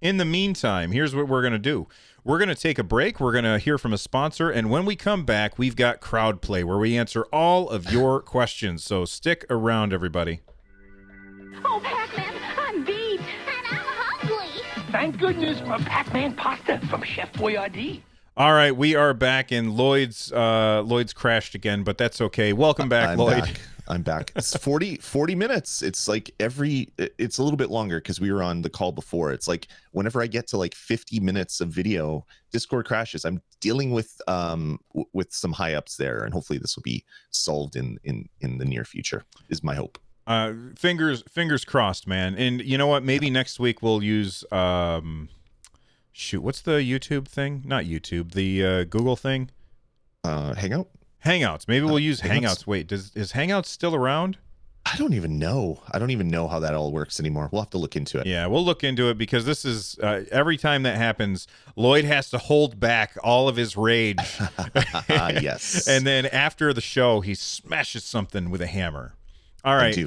In the meantime, here's what we're going to do. We're going to take a break. We're going to hear from a sponsor, and when we come back, we've got Crowd Play, where we answer all of your questions. So stick around, everybody. Oh, Pac-Man, I'm beat. And I'm hungry. Thank goodness for Pac-Man pasta from Chef Boyardee. All right, we are back, and Lloyd's crashed again, but that's okay. Welcome back, Lloyd. I'm back. It's 40 minutes. It's like it's a little bit longer because we were on the call before. It's like whenever I get to like 50 minutes of video, Discord crashes. I'm dealing with some high ups there, and hopefully this will be solved in the near future, is my hope. Fingers crossed, man. And you know what? Maybe next week we'll use what's the YouTube thing? Not YouTube, the Google thing. Hangouts. Maybe we'll use Hangouts. Wait, is Hangouts still around? I don't even know how that all works anymore. We'll have to look into it. Yeah, we'll look into it because this is every time that happens, Lloyd has to hold back all of his rage. Yes. And then after the show, he smashes something with a hammer. All right.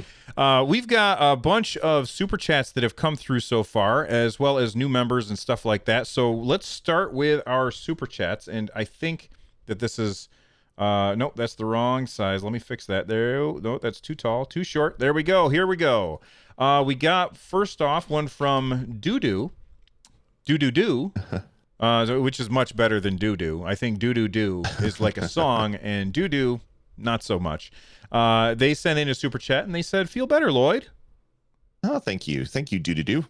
We've got a bunch of super chats that have come through so far, as well as new members and stuff like that. So let's start with our super chats. And I think that this is, nope, that's the wrong size. Let me fix that. There, no, that's too tall, too short. There we go. Here we go. We got first off one from Doodoo. Do Do Do, which is much better than Doo Doo. I think Do Do Do is like a song, and Doo Doo, not so much. They sent in a super chat, and they said, "Feel better, Lloyd." Oh, thank you. Thank you, Do.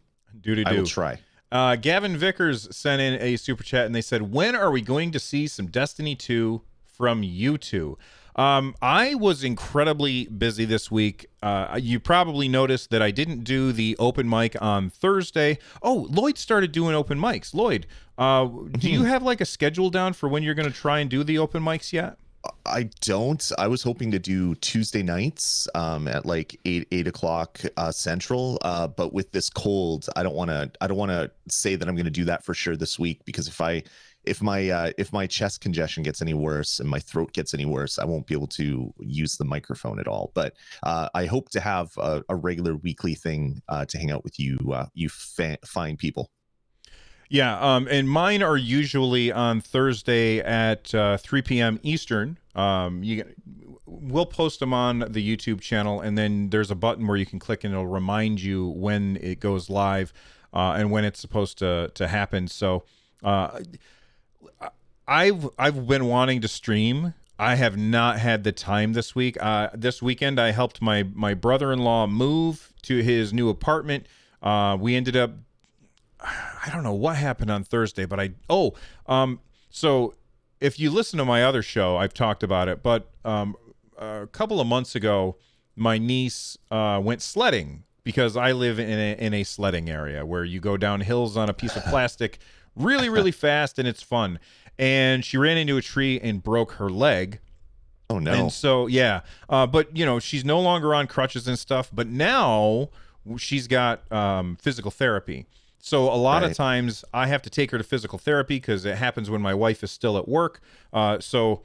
I will try. Gavin Vickers sent in a super chat, and they said, "When are we going to see some Destiny 2 from you two?" I was incredibly busy this week. You probably noticed that I didn't do the open mic on Thursday. Oh, Lloyd started doing open mics. Lloyd, do you have like a schedule down for when you're going to try and do the open mics yet? I don't. I was hoping to do Tuesday nights at like 8 o'clock Central. But with this cold, I don't want to say that I'm going to do that for sure this week, because if my chest congestion gets any worse and my throat gets any worse, I won't be able to use the microphone at all. But I hope to have a regular weekly thing to hang out with you, fine people. Yeah, and mine are usually on Thursday at 3 p.m. Eastern. We'll post them on the YouTube channel, and then there's a button where you can click, and it'll remind you when it goes live and when it's supposed to happen. So I've been wanting to stream. I have not had the time this week. This weekend, I helped my brother-in-law move to his new apartment. We ended up, I don't know what happened on Thursday, but so if you listen to my other show, I've talked about it, but a couple of months ago, my niece went sledding, because I live in a sledding area where you go down hills on a piece of plastic really, really fast, and it's fun. And she ran into a tree and broke her leg. Oh, no. And so, yeah. But, she's no longer on crutches and stuff, but now she's got physical therapy. So a lot of times I have to take her to physical therapy because it happens when my wife is still at work. So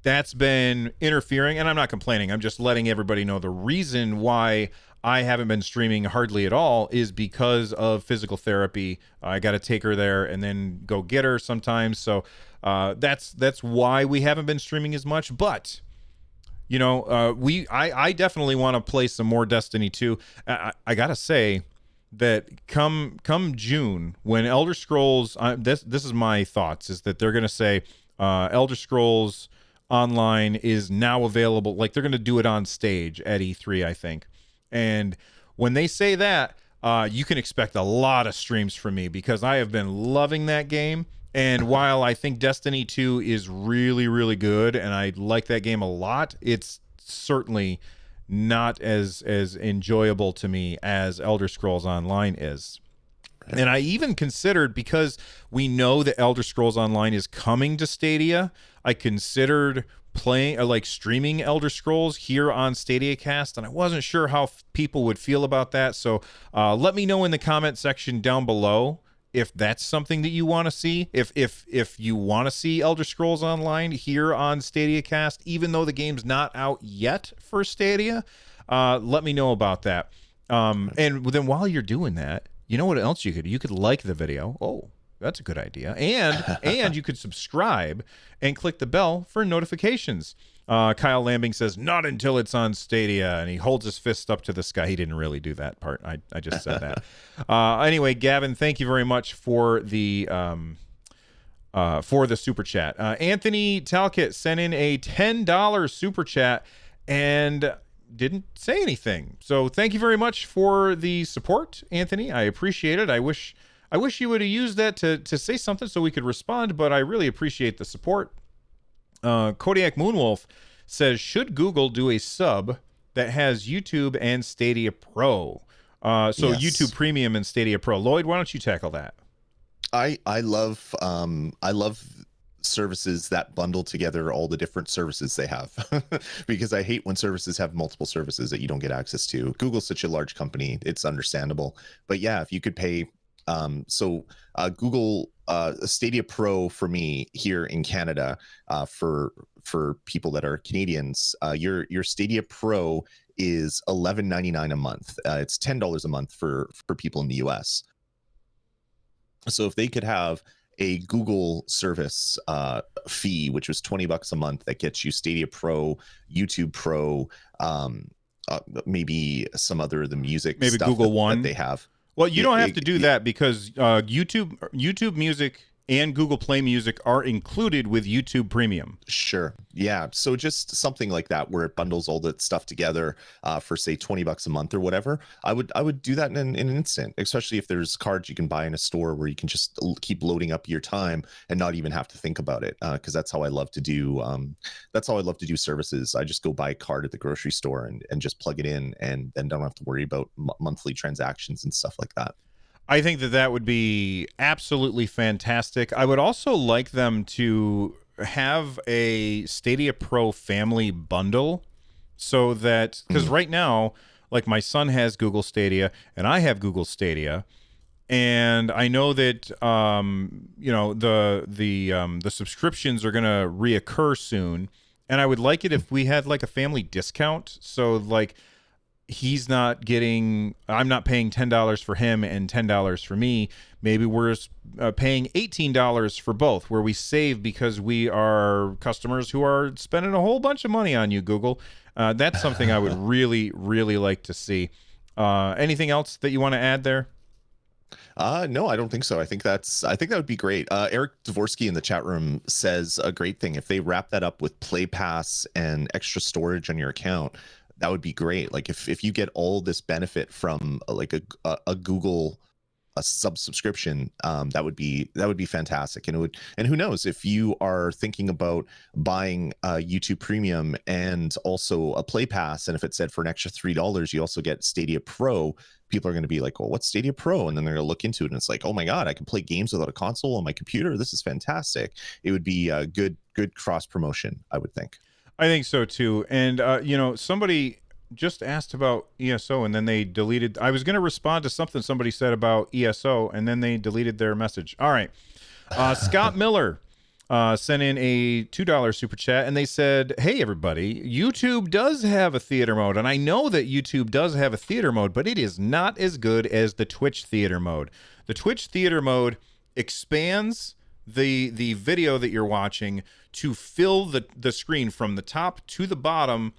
that's been interfering, and I'm not complaining. I'm just letting everybody know the reason why I haven't been streaming hardly at all is because of physical therapy. I got to take her there and then go get her sometimes. So that's why we haven't been streaming as much. But I definitely want to play some more Destiny 2. I gotta say that come June, when Elder Scrolls, this is my thoughts, is that they're gonna say Elder Scrolls Online is now available. Like, they're gonna do it on stage at E3, I think. And when they say that, you can expect a lot of streams from me, because I have been loving that game. And while I think Destiny 2 is really, really good, and I like that game a lot, it's certainly not as enjoyable to me as Elder Scrolls Online is. And I even considered, because we know that Elder Scrolls Online is coming to Stadia, I considered playing or like streaming Elder Scrolls here on Stadiacast, and I wasn't sure how people would feel about that. So let me know in the comment section down below if that's something that you want to see. If you want to see Elder Scrolls Online here on Stadiacast, even though the game's not out yet for Stadia, let me know about that. And then while you're doing that, you know what else you could do? You could like the video. Oh, that's a good idea. And you could subscribe and click the bell for notifications. Kyle Lambing says, not until it's on Stadia, and he holds his fist up to the sky. He didn't really do that part. I just said that. Anyway, Gavin, thank you very much for the super chat. Anthony Talcott sent in a $10 super chat and didn't say anything. So thank you very much for the support, Anthony. I appreciate it. I wish you would have used that to say something so we could respond, but I really appreciate the support. Kodiak Moonwolf says, should Google do a sub that has YouTube and Stadia Pro? Yes. YouTube Premium and Stadia Pro. Lloyd, why don't you tackle that? I love services that bundle together all the different services they have because I hate when services have multiple services that you don't get access to. Google's such a large company, it's understandable. But yeah, if you could pay Google Stadia Pro for me here in Canada, for people that are Canadians, your Stadia Pro is $11.99 a month. It's $10 a month for people in the US. So if they could have a Google service fee, which was $20 a month, that gets you Stadia Pro, YouTube Pro, maybe some other of the music maybe stuff Google One that they have. Well, you don't have to do that because YouTube Music and Google Play Music are included with YouTube Premium. Sure. Yeah. So just something like that where it bundles all that stuff together for say $20 a month or whatever. I would do that in an instant, especially if there's cards you can buy in a store where you can just keep loading up your time and not even have to think about it. Because that's how I love to do. That's how I love to do services. I just go buy a card at the grocery store and just plug it in, and then don't have to worry about monthly transactions and stuff like that. I think that would be absolutely fantastic. I would also like them to have a Stadia Pro family bundle so that, because right now, like my son has Google Stadia and I have Google Stadia, and I know that the subscriptions are going to reoccur soon, and I would like it if we had like a family discount. So like I'm not paying $10 for him and $10 for me. Maybe we're paying $18 for both, where we save because we are customers who are spending a whole bunch of money on you, Google. That's something I would really, really like to see. Anything else that you want to add there? No, I don't think so. I think that would be great. Eric Dvorsky in the chat room says a great thing. If they wrap that up with Play Pass and extra storage on your account, that would be great. Like if you get all this benefit from like a Google subscription, that would be fantastic. And who knows, if you are thinking about buying YouTube Premium and also a Play Pass, and if it said for an extra $3 you also get Stadia Pro, people are going to be like, well, what's Stadia Pro? And then they're going to look into it and it's like, oh my God, I can play games without a console on my computer. This is fantastic. It would be a good cross promotion, I would think. I think so too. And somebody just asked about ESO and then they deleted. I was going to respond to something somebody said about ESO and then they deleted their message. All right. Scott Miller sent in a $2 super chat and they said, hey, everybody, YouTube does have a theater mode. And I know that YouTube does have a theater mode, but it is not as good as the Twitch theater mode. The Twitch theater mode expands the video that you're watching to fill the screen from the top to the bottom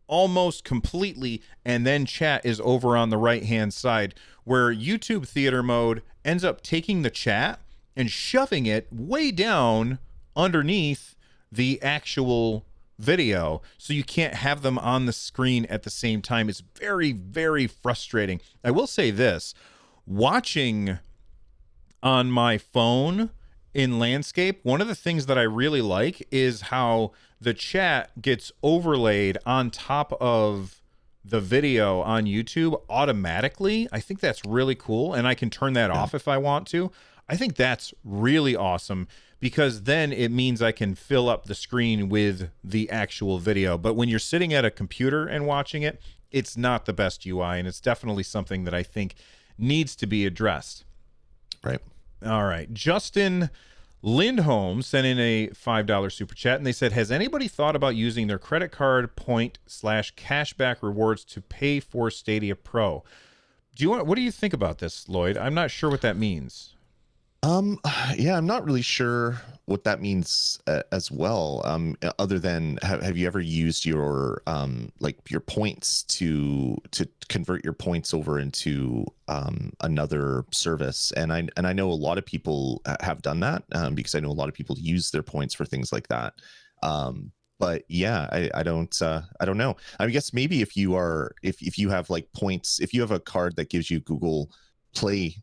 almost completely, and then chat is over on the right hand side, where YouTube theater mode ends up taking the chat and shoving it way down underneath the actual video, so you can't have them on the screen at the same time. It's very, very frustrating. I will say this, watching on my phone in landscape, one of the things that I really like is how the chat gets overlaid on top of the video on YouTube automatically. I think that's really cool, and I can turn that off if I want to. I think that's really awesome because then it means I can fill up the screen with the actual video. But when you're sitting at a computer and watching it, it's not the best UI, and it's definitely something that I think needs to be addressed. Right. All right. Justin Lindholm sent in a $5 super chat, and they said, has anybody thought about using their credit card point/cashback rewards to pay for Stadia Pro? What do you think about this, Lloyd? I'm not sure what that means. Yeah, I'm not really sure what that means as well. Other than have you ever used your your points to convert your points over into another service? And I know a lot of people have done that because I know a lot of people use their points for things like that. But yeah, I don't know. I guess maybe if you have like points, if you have a card that gives you Google Play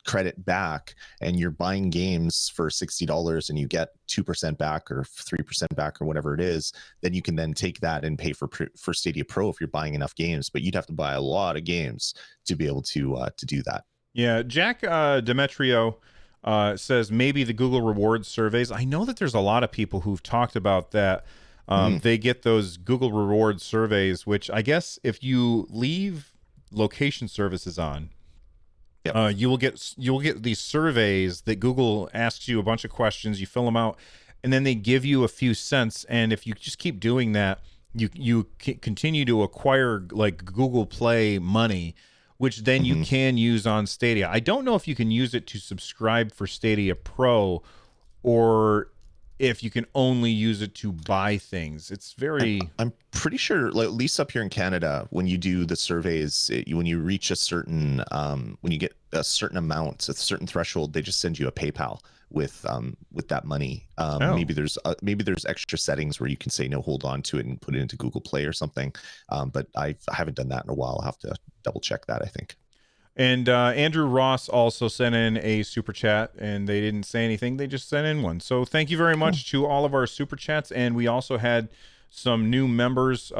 credit back and you're buying games for $60 and you get 2% back or 3% back or whatever it is, then you can then take that and pay for Stadia Pro if you're buying enough games. But you'd have to buy a lot of games to be able to do that. Yeah, Jack Demetrio says maybe the Google Rewards surveys. I know that there's a lot of people who've talked about that. They get those Google Rewards surveys, which I guess if you leave location services on, yep. You will get these surveys that Google asks you a bunch of questions. You fill them out, and then they give you a few cents. And if you just keep doing that, you continue to acquire like Google Play money, which then you can use on Stadia. I don't know if you can use it to subscribe for Stadia Pro, or if you can only use it to buy things. It's very... I'm pretty sure, like, at least up here in Canada, when you do the surveys, when you reach a certain, when you get a certain amount, a certain threshold, they just send you a PayPal with that money. Maybe there's extra settings where you can say no, hold on to it and put it into Google Play or something. But I haven't done that in a while. I'll have to double check that, I think. And Andrew Ross also sent in a super chat, and they didn't say anything. They just sent in one. So thank you very much to all of our super chats. And we also had some new members.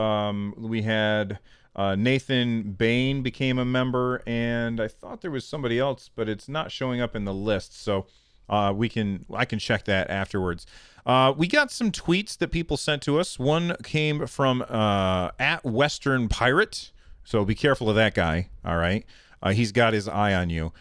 We had Nathan Bain became a member, and I thought there was somebody else, but it's not showing up in the list. So I can check that afterwards. We got some tweets that people sent to us. One came from at Western Pirate. So be careful of that guy. All right. He's got his eye on you.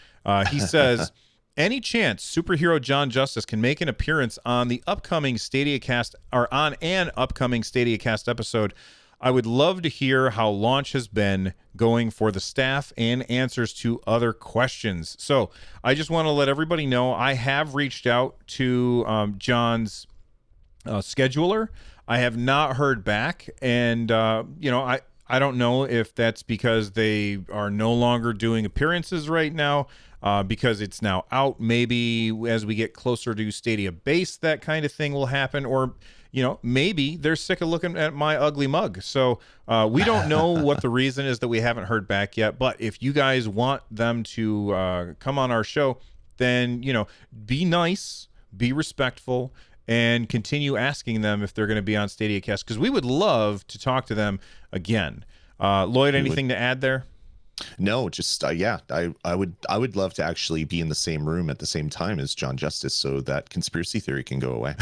He says, any chance superhero John Justice can make an appearance on the upcoming Stadiacast, or on an upcoming Stadiacast episode? I would love to hear how launch has been going for the staff and answers to other questions. So I just want to let everybody know I have reached out to John's scheduler. I have not heard back, and I don't know if that's because they are no longer doing appearances right now, because it's now out. Maybe as we get closer to Stadia base, that kind of thing will happen. Or, maybe they're sick of looking at my ugly mug. So we don't know what the reason is that we haven't heard back yet. But if you guys want them to come on our show, then, be nice, be respectful, and continue asking them if they're going to be on Stadiacast, because we would love to talk to them again. Lloyd, anything to add there? No, just I would love to actually be in the same room at the same time as John Justice, so that conspiracy theory can go away.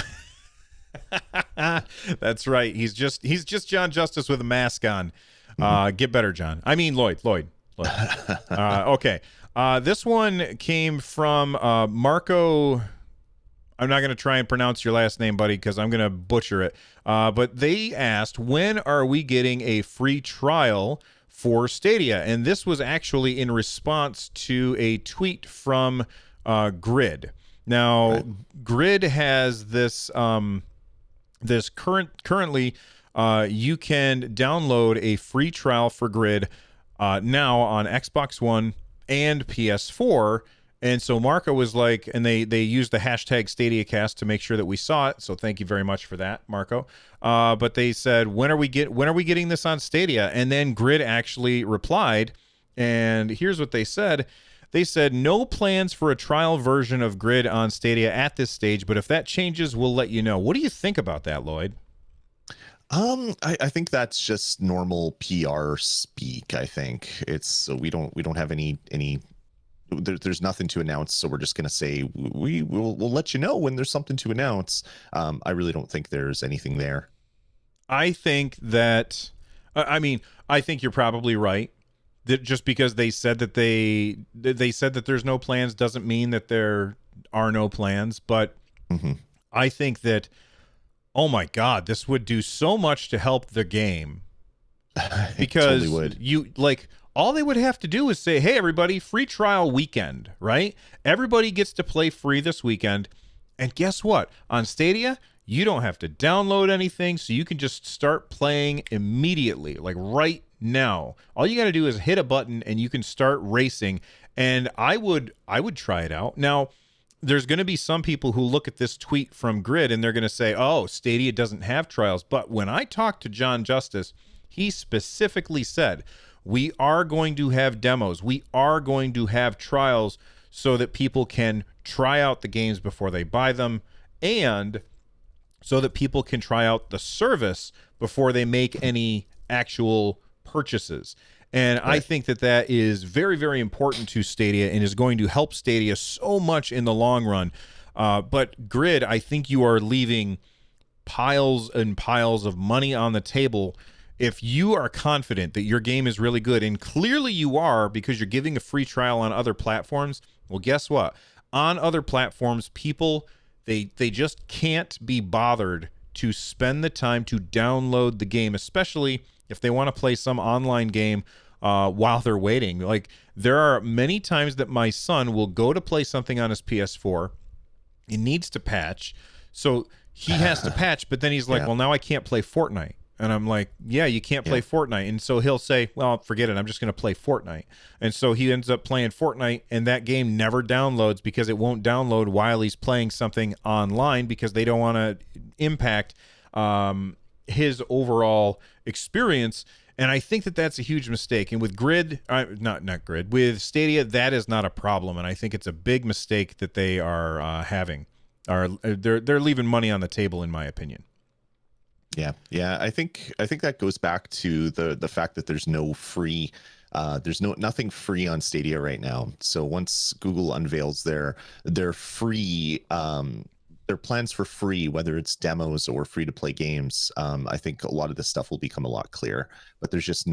That's right. He's just John Justice with a mask on. Get better, John. I mean Lloyd. Okay. This one came from Marco. I'm not going to try and pronounce your last name, buddy, because I'm going to butcher it. But they asked, when are we getting a free trial for Stadia? And this was actually in response to a tweet from Grid. Now, right. Grid has this currently you can download a free trial for Grid now on Xbox One and PS4. And so Marco was like, and they used the hashtag Stadiacast to make sure that we saw it. So thank you very much for that, Marco. But they said, when are we getting this on Stadia? And then Grid actually replied, and here's what they said. They said, no plans for a trial version of Grid on Stadia at this stage, but if that changes, we'll let you know. What do you think about that, Lloyd? I think that's just normal PR speak. I think it's we don't have any. There's nothing to announce, so we're just going to say we'll let you know when there's something to announce. I really don't think there's anything there. I think that, I think you're probably right. That just because they said that they said that there's no plans doesn't mean that there are no plans. But I think that, oh my God, this would do so much to help the game, because totally would. You like. All they would have to do is say, hey, everybody, free trial weekend, right? Everybody gets to play free this weekend. And guess what? On Stadia, you don't have to download anything, so you can just start playing immediately, like right now. All you got to do is hit a button, and you can start racing. And I would try it out. Now, there's going to be some people who look at this tweet from Grid, and they're going to say, oh, Stadia doesn't have trials. But when I talked to John Justice, he specifically said, we are going to have demos. We are going to have trials so that people can try out the games before they buy them, and so that people can try out the service before they make any actual purchases. And right. I think that is very, very important to Stadia and is going to help Stadia so much in the long run. But Grid, I think you are leaving piles and piles of money on the table if you are confident that your game is really good, and clearly you are because you're giving a free trial on other platforms. Well, guess what? On other platforms, people, they just can't be bothered to spend the time to download the game, especially if they want to play some online game while they're waiting. Like, there are many times that my son will go to play something on his PS4. He needs to patch. So he has to patch, but then he's like, Yeah. well, now I can't play Fortnite. And I'm like, yeah, you can't play Fortnite. And so he'll say, well, forget it. I'm just going to play Fortnite. And so he ends up playing Fortnite, and that game never downloads because it won't download while he's playing something online because they don't want to impact his overall experience. And I think that that's a huge mistake. And with not Grid, with Stadia, that is not a problem. And I think it's a big mistake that they are having. They're leaving money on the table, in my opinion. Yeah. I think that goes back to the fact that there's no free, there's nothing free on Stadia right now. So once Google unveils their free, their plans for free, whether it's demos or free to play games, I think a lot of this stuff will become a lot clearer. But there's just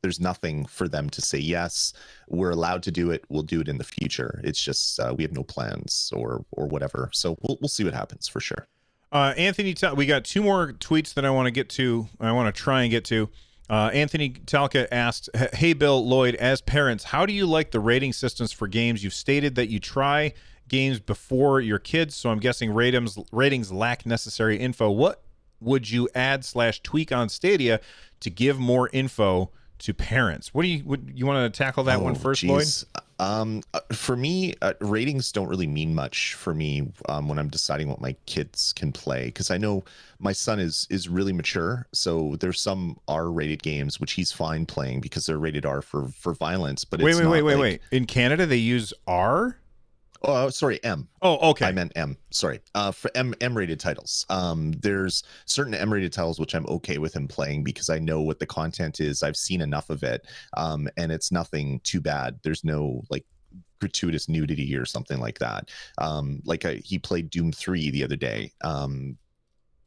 there's nothing for them to say, yes, we're allowed to do it, we'll do it in the future. It's just we have no plans or whatever. So we'll see what happens for sure. Anthony, we got two more tweets that I want to get to. I want to try and get to. Anthony Talca asked, hey, Bill, Lloyd, as parents, how do you like the rating systems for games? You've stated that you try games before your kids, so I'm guessing ratings lack necessary info. What would you add / tweak on Stadia to give more info to parents? Would you want to tackle that one first, geez. Lloyd? For me, ratings don't really mean much for me when I'm deciding what my kids can play, because I know my son is really mature, so there's some R-rated games which he's fine playing because they're rated R for violence. But wait. In Canada, they use R? Oh, sorry, M. Oh, okay. I meant M. Sorry. For M-rated titles. There's certain M-rated titles which I'm okay with him playing because I know what the content is. I've seen enough of it, and it's nothing too bad. There's no like gratuitous nudity or something like that. He played Doom 3 the other day.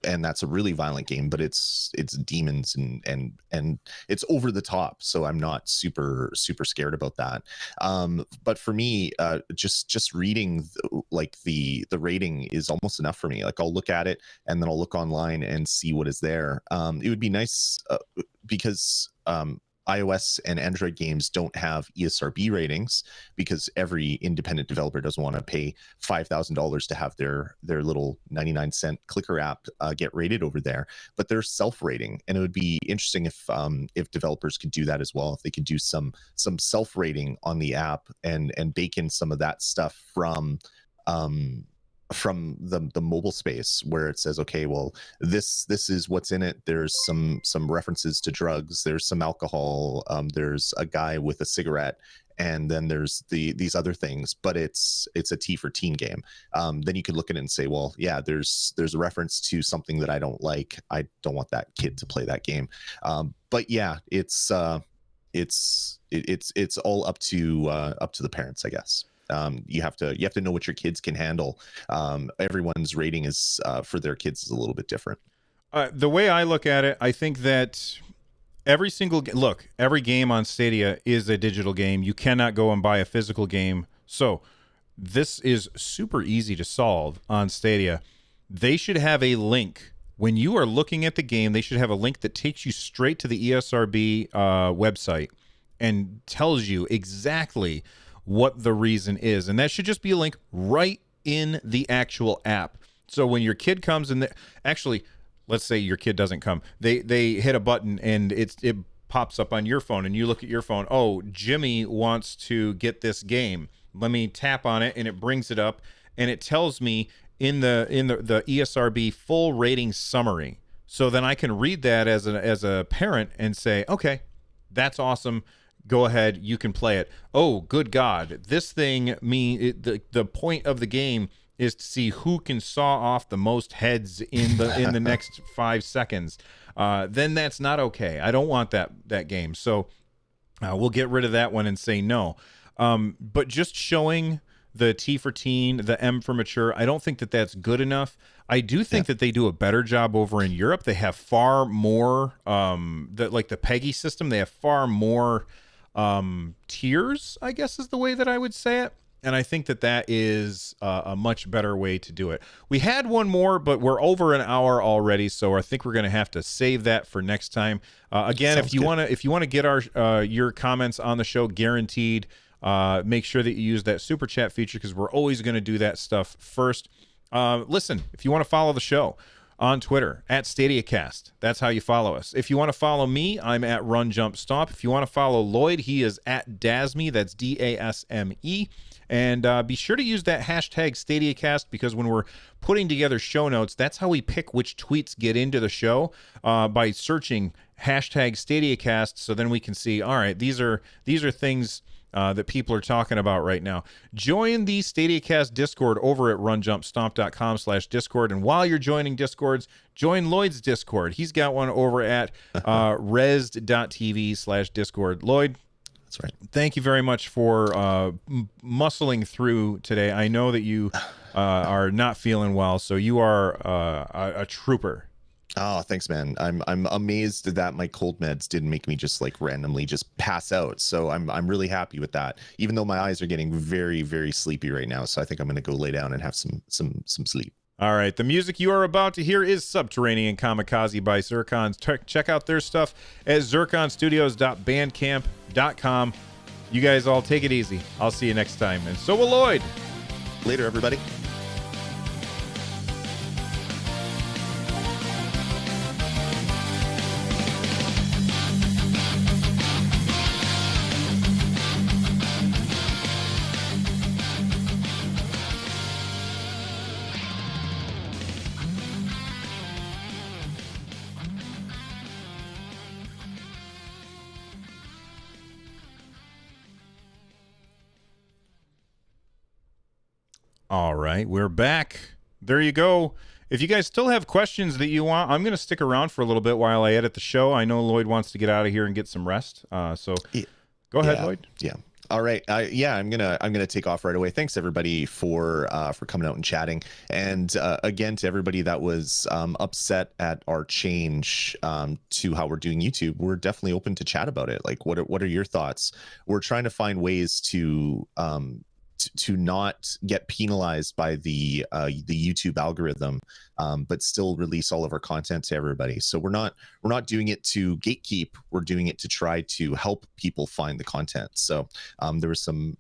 And that's a really violent game, but it's demons and it's over the top, so I'm not super scared about that. But for me, just reading the rating is almost enough for me. Like, I'll look at it and then I'll look online and see what is there. It would be nice because iOS and Android games don't have ESRB ratings because every independent developer doesn't want to pay $5,000 to have their little 99-cent clicker app get rated over there. But they're self-rating, and it would be interesting if developers could do that as well. If they could do some self-rating on the app and bake in some of that stuff from the mobile space, where it says, okay, well, this is what's in it. There's some references to drugs, there's some alcohol, there's a guy with a cigarette, and then there's these other things, but it's a T for teen game. Then you could look at it and say, well, yeah, there's a reference to something that I don't like. I don't want that kid to play that game. But yeah, it's all up to the parents, I guess. You have to know what your kids can handle. Everyone's rating is for their kids is a little bit different. The way I look at it, I think that every game on Stadia is a digital game. You cannot go and buy a physical game. So this is super easy to solve on Stadia. They should have a link. When you are looking at the game, they should have a link that takes you straight to the ESRB website and tells you exactly what the reason is. And that should just be a link right in the actual app. So when your kid comes and actually, let's say your kid doesn't come, they hit a button and it pops up on your phone, and you look at your phone. Oh, Jimmy wants to get this game. Let me tap on it, and it brings it up, and it tells me in the ESRB full rating summary. So then I can read that as a parent and say, okay, that's awesome. Go ahead, you can play it. Oh, good God. This thing, the point of the game is to see who can saw off the most heads in the next 5 seconds. Then that's not okay. I don't want that game. So we'll get rid of that one and say no. But just showing the T for teen, the M for mature, I don't think that that's good enough. I do think that they do a better job over in Europe. They have far more, the PEGI system, they have far more tiers, I guess is the way that I would say it. And I think that is a much better way to do it. We had one more, but we're over an hour already, so I think we're going to have to save that for next time. Again, if you want to get your comments on the show, guaranteed, make sure that you use that super chat feature because we're always going to do that stuff first. Listen, if you want to follow the show on Twitter at Stadiacast, that's how you follow us. If you want to follow me, I'm at Run Jump Stomp. If you want to follow Lloyd, he is at Dasme. That's DASME. And be sure to use that hashtag Stadiacast because when we're putting together show notes, that's how we pick which tweets get into the show, by searching hashtag Stadiacast. So then we can see, all right, these are things that people are talking about right now. Join the Stadiacast Discord over at runjumpstomp.com/Discord. And while you're joining Discords, join Lloyd's Discord. He's got one over at resd.tv/Discord. Lloyd, That's right. thank you very much for muscling through today. I know that you are not feeling well, so you are a trooper. Oh, thanks, man. I'm amazed that my cold meds didn't make me just like randomly just pass out. So I'm really happy with that. Even though my eyes are getting very, very sleepy right now. So I think I'm gonna go lay down and have some sleep. All right, the music you are about to hear is Subterranean Kamikaze by Zircon. Check out their stuff at zirconstudios.bandcamp.com. You guys all take it easy. I'll see you next time. And so will Lloyd. Later, everybody. All right, we're back. There you go. If you guys still have questions that you want, I'm going to stick around for a little bit while I edit the show. I know Lloyd wants to get out of here and get some rest. So go ahead, Lloyd. Yeah. All right. I'm gonna take off right away. Thanks everybody for coming out and chatting. And again, to everybody that was upset at our change to how we're doing YouTube, we're definitely open to chat about it. Like, what are your thoughts? We're trying to find ways to not get penalized by the YouTube algorithm, but still release all of our content to everybody. So we're not doing it to gatekeep. We're doing it to try to help people find the content. So there was some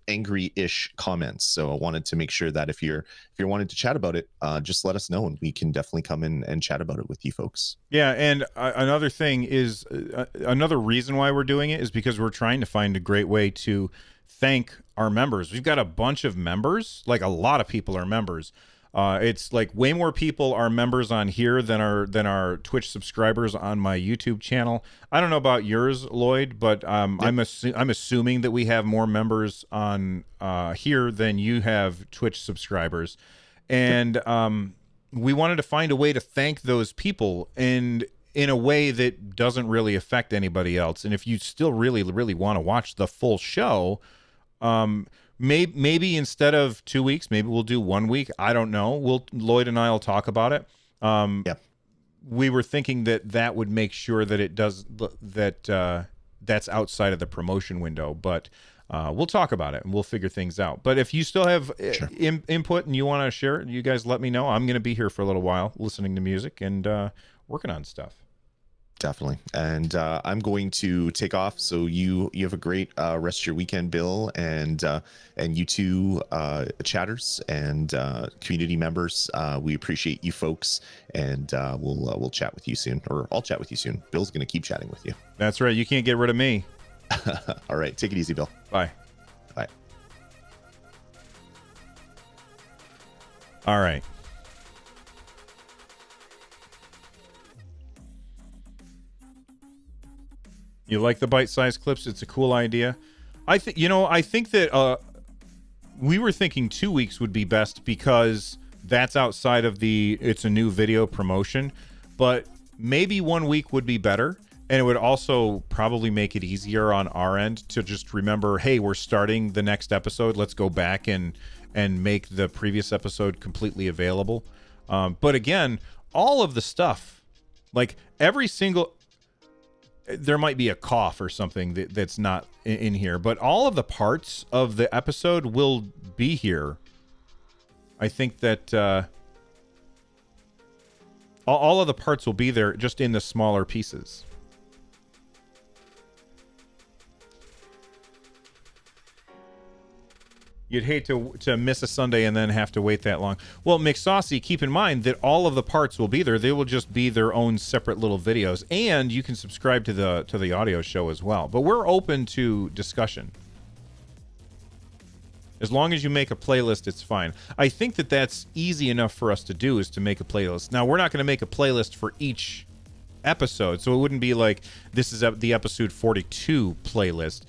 angry-ish comments. So I wanted to make sure that if you're wanting to chat about it, just let us know and we can definitely come in and chat about it with you folks. Yeah, and another thing is another reason why we're doing it is because we're trying to find a great way to thank our members. We've got a bunch of members, like a lot of people are members. It's like way more people are members on here than our Twitch subscribers on my YouTube channel. I don't know about yours, Lloyd, but I'm assuming that we have more members on here than you have Twitch subscribers, and we wanted to find a way to thank those people and in a way that doesn't really affect anybody else. And if you still really, really want to watch the full show, maybe instead of 2 weeks, maybe we'll do 1 week. I don't know. Lloyd and I will talk about it. We were thinking that would make sure that it does that's outside of the promotion window, but we'll talk about it and we'll figure things out. But if you still have input and you want to share it, you guys let me know. I'm going to be here for a little while listening to music and working on stuff. Definitely. And I'm going to take off. So you have a great rest of your weekend, Bill, and you two chatters and community members. We appreciate you folks, and we'll chat with you soon, or I'll chat with you soon. Bill's going to keep chatting with you. That's right. You can't get rid of me. All right. Take it easy, Bill. Bye. Bye. All right. You like the bite-sized clips? It's a cool idea. I think that we were thinking 2 weeks would be best because that's outside of it's a new video promotion, but maybe 1 week would be better. And it would also probably make it easier on our end to just remember, hey, we're starting the next episode. Let's go back and make the previous episode completely available. But again, all of the stuff, like every single... There might be a cough or something that's not in here, but all of the parts of the episode will be here. I think that all of the parts will be there, just in the smaller pieces. You'd hate to miss a Sunday and then have to wait that long. Well, McSaucy, keep in mind that all of the parts will be there. They will just be their own separate little videos, and you can subscribe to the audio show as well. But we're open to discussion. As long as you make a playlist, it's fine. I think that that's easy enough for us to do, is to make a playlist. Now, we're not going to make a playlist for each episode, so it wouldn't be like this is the episode 42 playlist.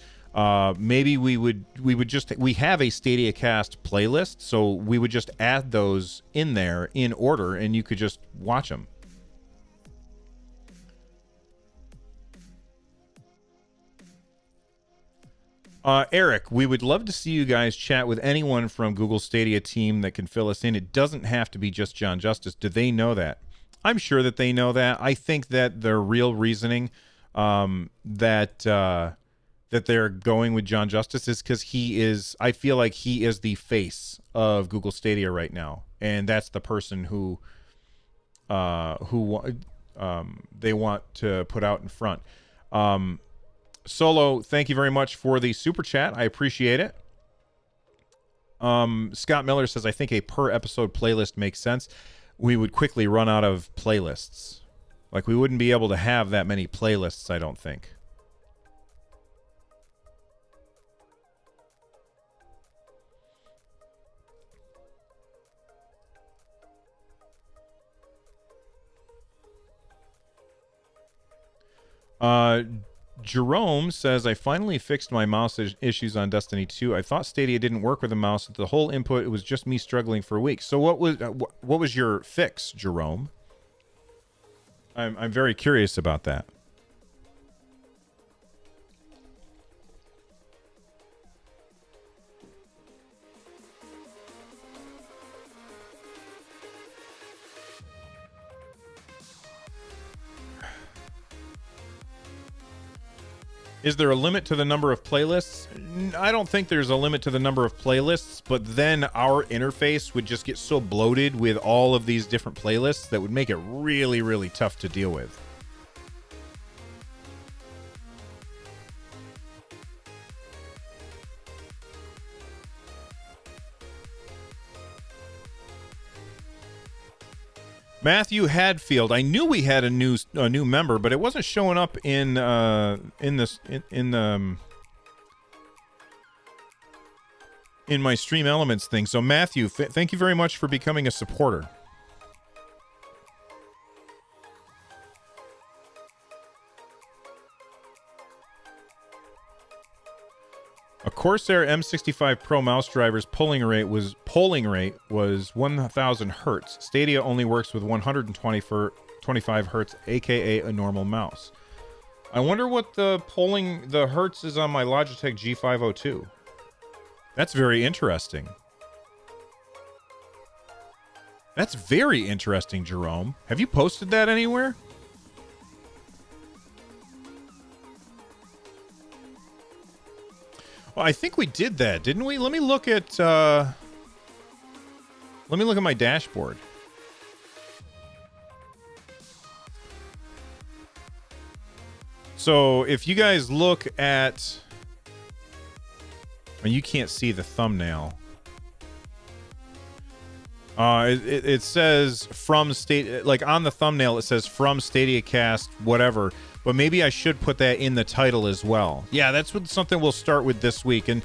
Maybe we have a Stadiacast playlist, so we would just add those in there in order, and you could just watch them. Eric, we would love to see you guys chat with anyone from Google Stadia team that can fill us in. It doesn't have to be just John Justice. Do they know that? I'm sure that they know that. I think that their real reasoning that they're going with John Justice is because I feel like he is the face of Google Stadia right now, and that's the person who they want to put out in front. Solo, thank you very much for the super chat. I appreciate it. Scott Miller says, I think a per episode playlist makes sense. We would quickly run out of playlists. Like, we wouldn't be able to have that many playlists, I don't think. Jerome says, I finally fixed my mouse issues on Destiny 2. I thought Stadia didn't work with the mouse. The whole input, it was just me struggling for weeks. So what was your fix, Jerome? I'm very curious about that. Is there a limit to the number of playlists? I don't think there's a limit to the number of playlists, but then our interface would just get so bloated with all of these different playlists that would make it really, really tough to deal with. Matthew Hadfield. I knew we had a new member, but it wasn't showing up in my Stream Elements thing. So Matthew, thank you very much for becoming a supporter. A Corsair M65 Pro mouse driver's polling rate was 1,000 hertz. Stadia only works with 125 hertz, aka a normal mouse. I wonder what the hertz is on my Logitech G502. That's very interesting. That's very interesting, Jerome. Have you posted that anywhere? Well, I think we did that, didn't we? Let me look at my dashboard. So if you guys look at, well, you can't see the thumbnail. It says from like on the thumbnail it says from Stadiacast whatever, but maybe I should put that in the title as well. Yeah, that's something we'll start with this week, and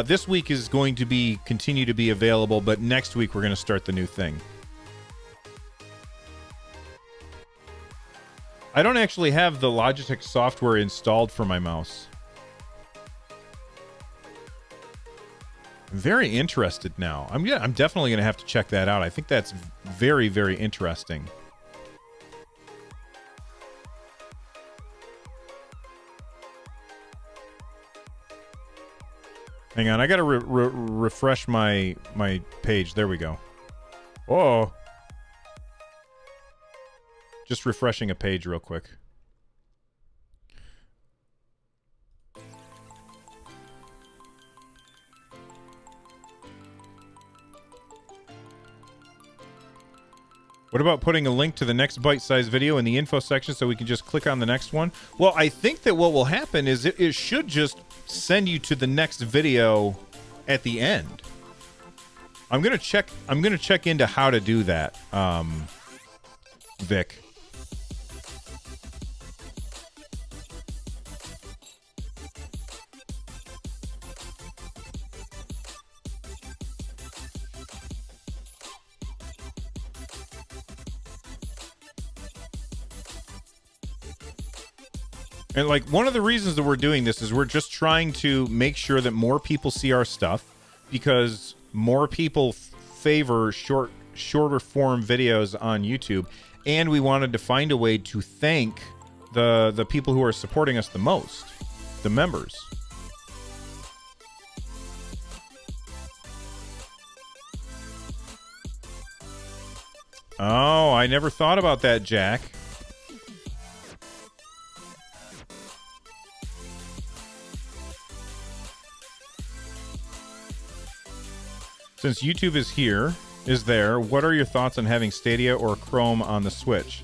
this week is going to continue to be available, but next week we're going to start the new thing. I don't actually have the Logitech software installed for my mouse. I'm very interested now. I'm definitely going to have to check that out. I think that's very, very interesting. Hang on, I got to refresh my page. There we go. Oh. Just refreshing a page real quick. What about putting a link to the next bite-sized video in the info section so we can just click on the next one? Well, I think that what will happen is it should just send you to the next video at the end. I'm gonna check into how to do that, Vic. And like one of the reasons that we're doing this is we're just trying to make sure that more people see our stuff, because more people favor shorter form videos on YouTube, and we wanted to find a way to thank the people who are supporting us the most, the members. Oh, I never thought about that, Jack. Since YouTube is there, what are your thoughts on having Stadia or Chrome on the Switch?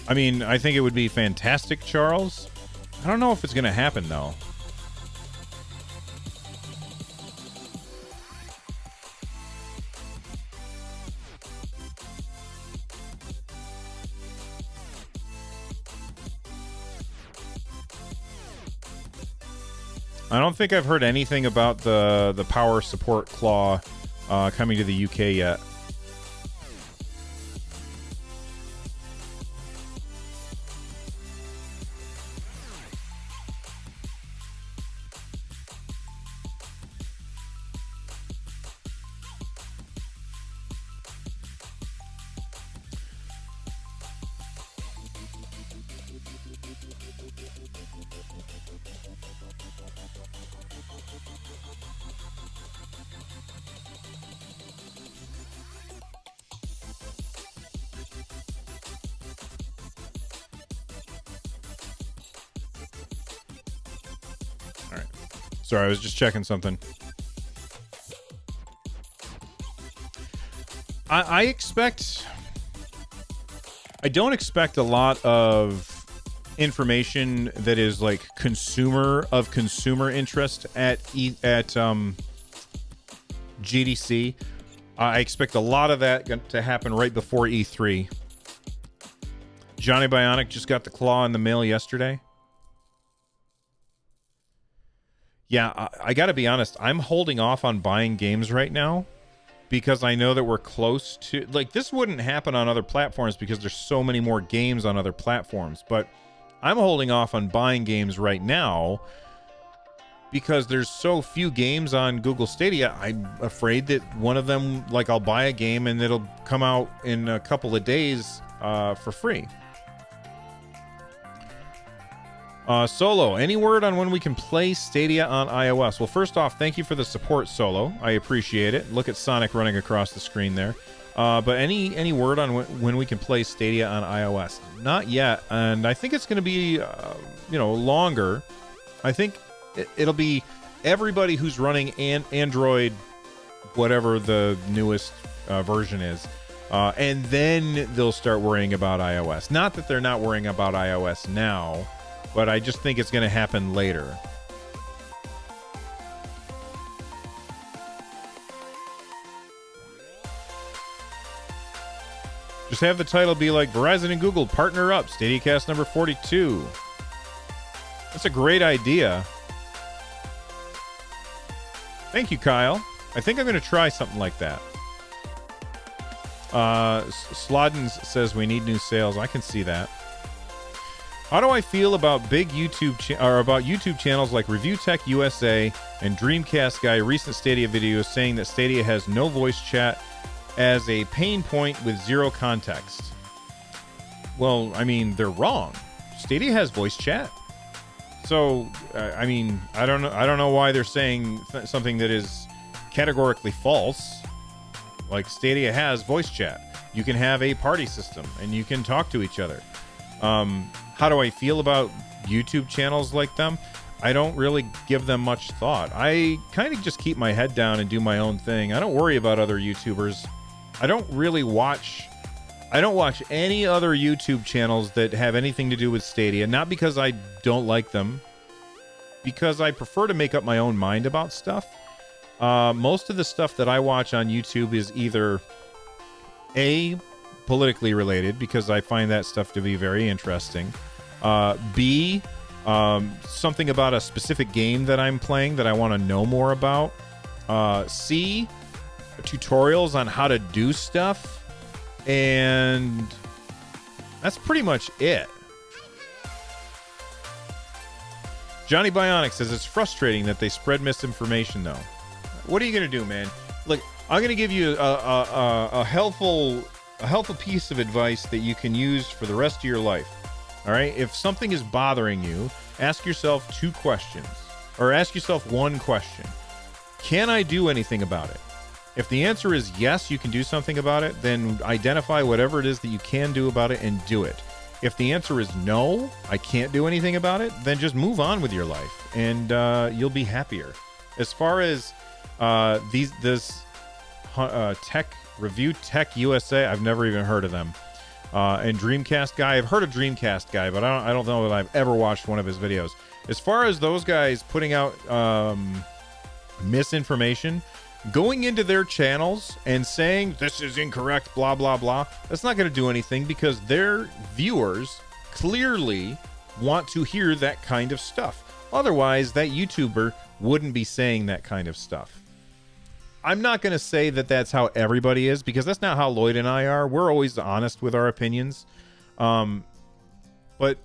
I mean, I think it would be fantastic, Charles. I don't know if it's going to happen, though. I don't think I've heard anything about the power support claw coming to the UK yet. Sorry, I was just checking something. I don't expect a lot of information that is like consumer interest at GDC. I expect a lot of that to happen right before E3. Johnny Bionic just got the claw in the mail yesterday. Yeah, I got to be honest. I'm holding off on buying games right now because I know that we're close to... Like, this wouldn't happen on other platforms because there's so many more games on other platforms. But I'm holding off on buying games right now because there's so few games on Google Stadia. I'm afraid that one of them, like, I'll buy a game and it'll come out in a couple of days for free. Solo, any word on when we can play Stadia on iOS? Well, first off, thank you for the support, Solo. I appreciate it. Look at Sonic running across the screen there. But any word on when we can play Stadia on iOS? Not yet, and I think it's going to be, longer. I think it'll be everybody who's running Android, whatever the newest version is. And then they'll start worrying about iOS. Not that they're not worrying about iOS now, but I just think it's going to happen later. Just have the title be like Verizon and Google partner up, Stadiacast number 42. That's a great idea. Thank you, Kyle. I think I'm going to try something like that. Sloddens says we need new sales. I can see that. How do I feel about big YouTube channels like Review Tech USA and Dreamcast Guy recent Stadia videos saying that Stadia has no voice chat as a pain point with zero context? Well, I mean, they're wrong. Stadia has voice chat. So, I mean, I don't know why they're saying something that is categorically false. Like, Stadia has voice chat. You can have a party system and you can talk to each other. How do I feel about YouTube channels like them? I don't really give them much thought. I kind of just keep my head down and do my own thing. I don't worry about other YouTubers. I don't watch any other YouTube channels that have anything to do with Stadia. Not because I don't like them, because I prefer to make up my own mind about stuff. Most of the stuff that I watch on YouTube is either A, politically related, because I find that stuff to be very interesting. B, something about a specific game that I'm playing that I want to know more about. C, tutorials on how to do stuff. And that's pretty much it. Johnny Bionic says it's frustrating that they spread misinformation, though. What are you going to do, man? Look, I'm going to give you a helpful piece of advice that you can use for the rest of your life. All right? If something is bothering you, ask yourself 2 questions. Or ask yourself 1 question. Can I do anything about it? If the answer is yes, you can do something about it, then identify whatever it is that you can do about it and do it. If the answer is no, I can't do anything about it, then just move on with your life, and you'll be happier. As far as this Tech Review Tech USA, I've never even heard of them. And Dreamcast Guy, I've heard of Dreamcast Guy, but I don't know that I've ever watched one of his videos. As far as those guys putting out misinformation, going into their channels and saying this is incorrect, blah blah blah, that's not going to do anything, because their viewers clearly want to hear that kind of stuff. Otherwise, that YouTuber wouldn't be saying that kind of stuff. I'm not going to say that that's how everybody is, because that's not how Lloyd and I are. We're always honest with our opinions. But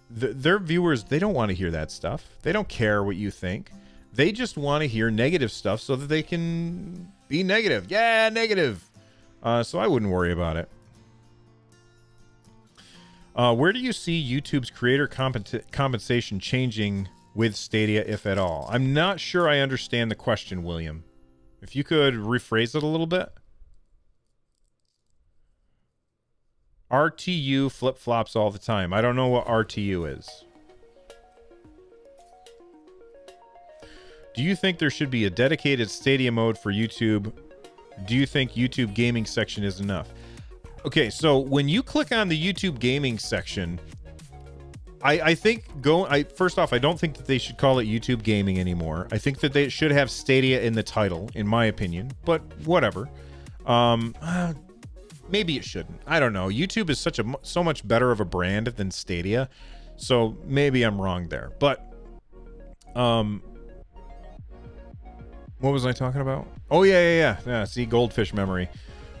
their viewers, they don't want to hear that stuff. They don't care what you think. They just want to hear negative stuff so that they can be negative. Yeah, negative. So I wouldn't worry about it. Where do you see YouTube's creator compensation changing with Stadia, if at all? I'm not sure I understand the question, William. If you could rephrase it a little bit. RTU flip-flops all the time. I don't know what RTU is. Do you think there should be a dedicated Stadia mode for YouTube? Do you think YouTube gaming section is enough? Okay, so when you click on the YouTube gaming section, I think first off, I don't think that they should call it YouTube gaming anymore. I think that they should have Stadia in the title, in my opinion, but whatever. Maybe it shouldn't. I don't know. YouTube is so much better of a brand than Stadia, so maybe I'm wrong there. But what was I talking about? Oh, yeah. See, goldfish memory.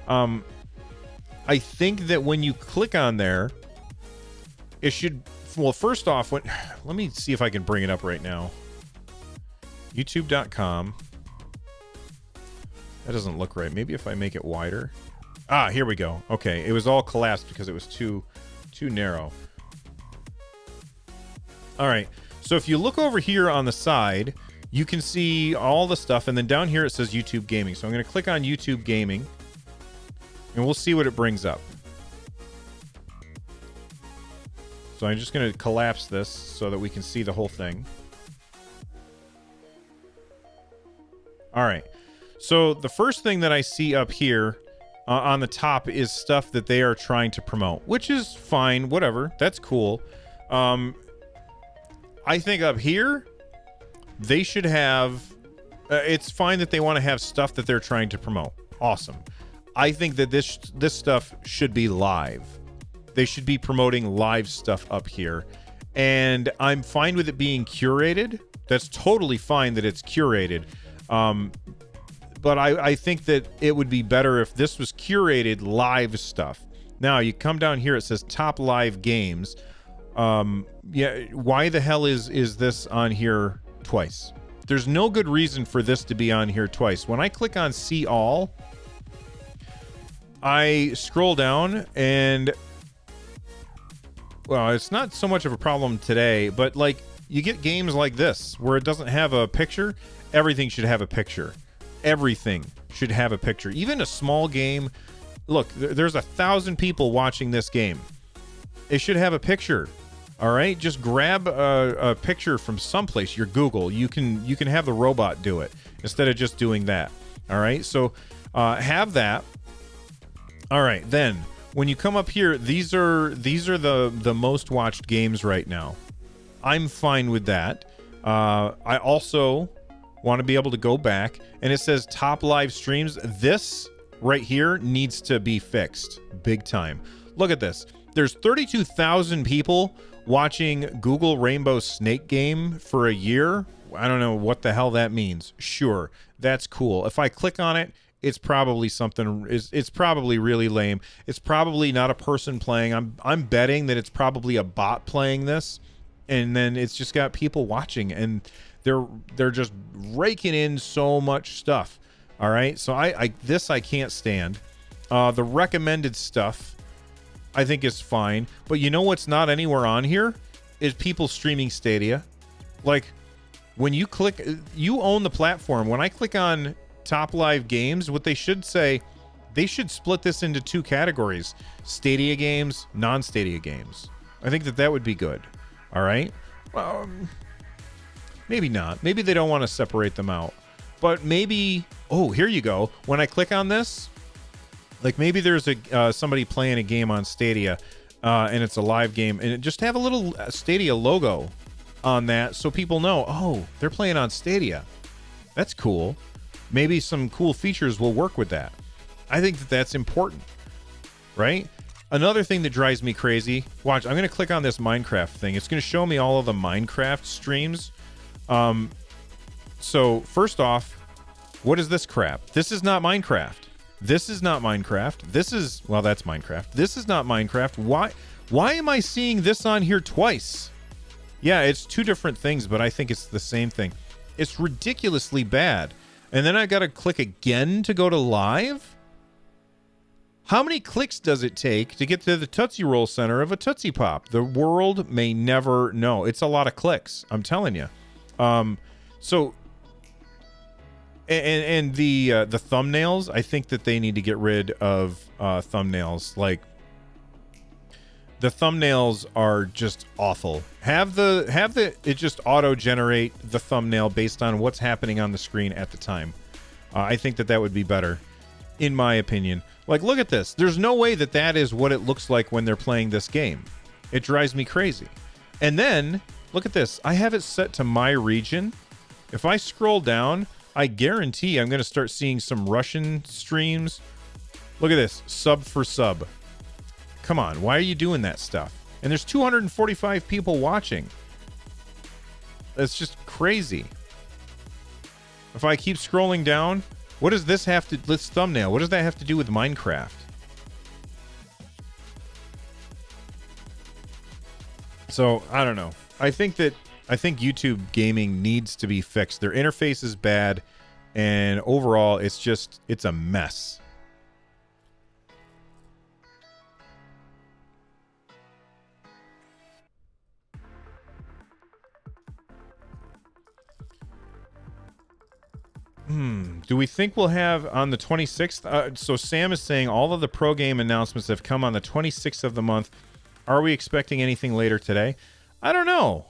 I think that when you click on there, it should... Well, first off, let me see if I can bring it up right now. YouTube.com. That doesn't look right. Maybe if I make it wider. Ah, here we go. Okay, it was all collapsed because it was too narrow. All right, so if you look over here on the side, you can see all the stuff, and then down here it says YouTube Gaming. So I'm going to click on YouTube Gaming, and we'll see what it brings up. So I'm just going to collapse this so that we can see the whole thing. All right. So the first thing that I see up here on the top is stuff that they are trying to promote, which is fine. Whatever. That's cool. I think up here, they should have... it's fine that they want to have stuff that they're trying to promote. Awesome. I think that this stuff should be live. They should be promoting live stuff up here. And I'm fine with it being curated. That's totally fine that it's curated. But I think that it would be better if this was curated live stuff. Now, you come down here, it says top live games. Yeah, why the hell is this on here twice? There's no good reason for this to be on here twice. When I click on see all, I scroll down and... Well, it's not so much of a problem today, but like you get games like this where it doesn't have a picture. Everything should have a picture. Everything should have a picture. Even a small game. Look, there's 1,000 people watching this game. It should have a picture. All right, just grab a picture from someplace. Your Google. You can have the robot do it instead of just doing that. All right, so have that. All right, then. When you come up here, these are the most watched games right now. I'm fine with that. I also want to be able to go back, and it says top live streams. This right here needs to be fixed big time. Look at this. There's 32,000 people watching Google Rainbow Snake Game for a year. I don't know what the hell that means. Sure, that's cool. If I click on it, it's probably something. It's probably really lame. It's probably not a person playing. I'm betting that it's probably a bot playing this, and then it's just got people watching, and they're just raking in so much stuff. All right, so I can't stand. The recommended stuff I think is fine, but you know what's not anywhere on here is people streaming Stadia. Like when you click, you own the platform. When I click on top live games, what they should say, they should split this into two categories: Stadia games, non-Stadia games. I think that would be good. All right. Maybe not. Maybe they don't want to separate them out. But maybe, oh, here you go. When I click on this, like maybe there's a somebody playing a game on Stadia, and it's a live game, and just have a little Stadia logo on that so people know, oh, they're playing on Stadia. That's cool. Maybe some cool features will work with that. I think that that's important, right? Another thing that drives me crazy, watch, I'm going to click on this Minecraft thing. It's going to show me all of the Minecraft streams. So first off, what is this crap? This is not Minecraft. This is not Minecraft. This is, well, that's Minecraft. This is not Minecraft. Why am I seeing this on here twice? Yeah, it's two different things, but I think it's the same thing. It's ridiculously bad. And then I got to click again to go to live? How many clicks does it take to get to the Tootsie Roll center of a Tootsie Pop? The world may never know. It's a lot of clicks, I'm telling you. So, and the thumbnails, I think that they need to get rid of thumbnails. Like, the thumbnails are just awful. Have it just auto generate the thumbnail based on what's happening on the screen at the time. I think that would be better, in my opinion. Like, look at this. There's no way that is what it looks like when they're playing this game. It drives me crazy. And then look at this. I have it set to my region. If I scroll down, I guarantee I'm going to start seeing some Russian streams. Look at this. Sub for sub. Come on. Why are you doing that stuff? And there's 245 people watching. That's just crazy. If I keep scrolling down, what does this have to... This thumbnail, what does that have to do with Minecraft? So, I don't know. I think YouTube gaming needs to be fixed. Their interface is bad, and overall, it's a mess. Do we think we'll have on the 26th? So Sam is saying all of the pro game announcements have come on the 26th of the month. Are we expecting anything later today? I don't know.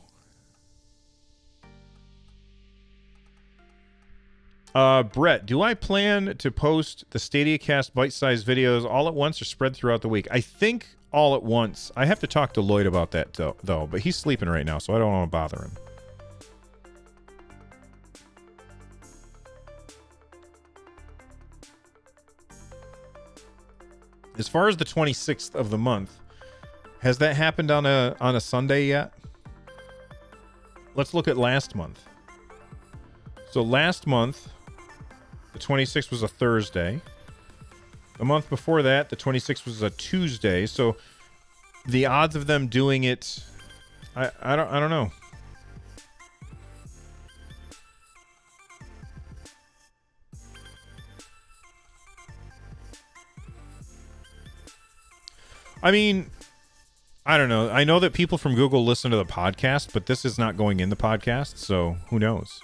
Brett, do I plan to post the Stadiacast bite-sized videos all at once or spread throughout the week? I think all at once. I have to talk to Lloyd about that, though, but he's sleeping right now, so I don't want to bother him. As far as the 26th of the month, has that happened on a Sunday yet? Let's look at last month. So last month, the 26th was a Thursday. The month before that, the 26th was a Tuesday. So the odds of them doing it, I don't know. I mean, I don't know. I know that people from Google listen to the podcast, but this is not going in the podcast, so who knows?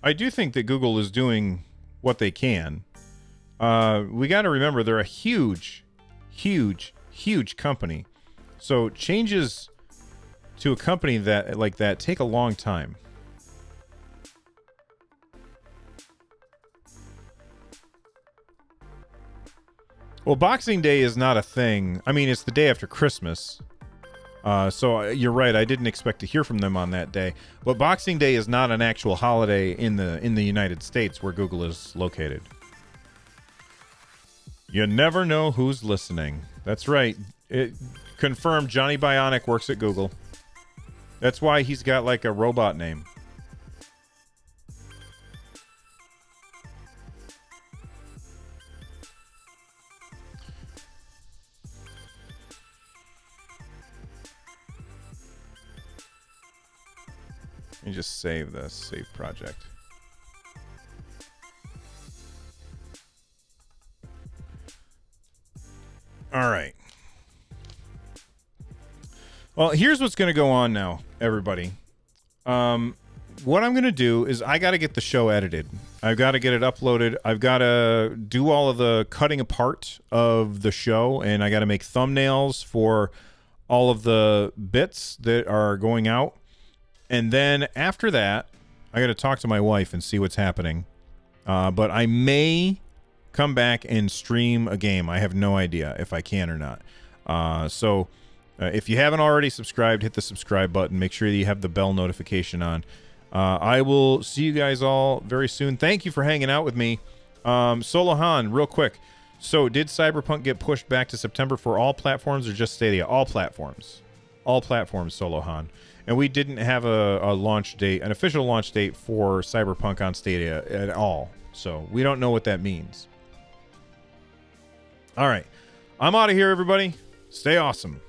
I do think that Google is doing what they can. We got to remember they're a huge company. So changes to a company that like that take a long time. Well, Boxing Day is not a thing. I mean, it's the day after Christmas. So you're right. I didn't expect to hear from them on that day. But Boxing Day is not an actual holiday in the United States where Google is located. You never know who's listening. That's right. It confirmed Johnny Bionic works at Google. That's why he's got like a robot name. Let me just save this. Save project. All right. Well, here's what's going to go on now, everybody. What I'm going to do is I got to get the show edited. I've got to get it uploaded. I've got to do all of the cutting apart of the show, and I got to make thumbnails for all of the bits that are going out. And then after that, I got to talk to my wife and see what's happening. But I may come back and stream a game. I have no idea if I can or not. So if you haven't already subscribed, hit the subscribe button. Make sure that you have the bell notification on. I will see you guys all very soon. Thank you for hanging out with me. Solo Han, real quick. So did Cyberpunk get pushed back to September for all platforms or just Stadia? All platforms. All platforms, Solo Han. And we didn't have a launch date, an official launch date for Cyberpunk on Stadia at all. So we don't know what that means. All right. I'm out of here, everybody. Stay awesome.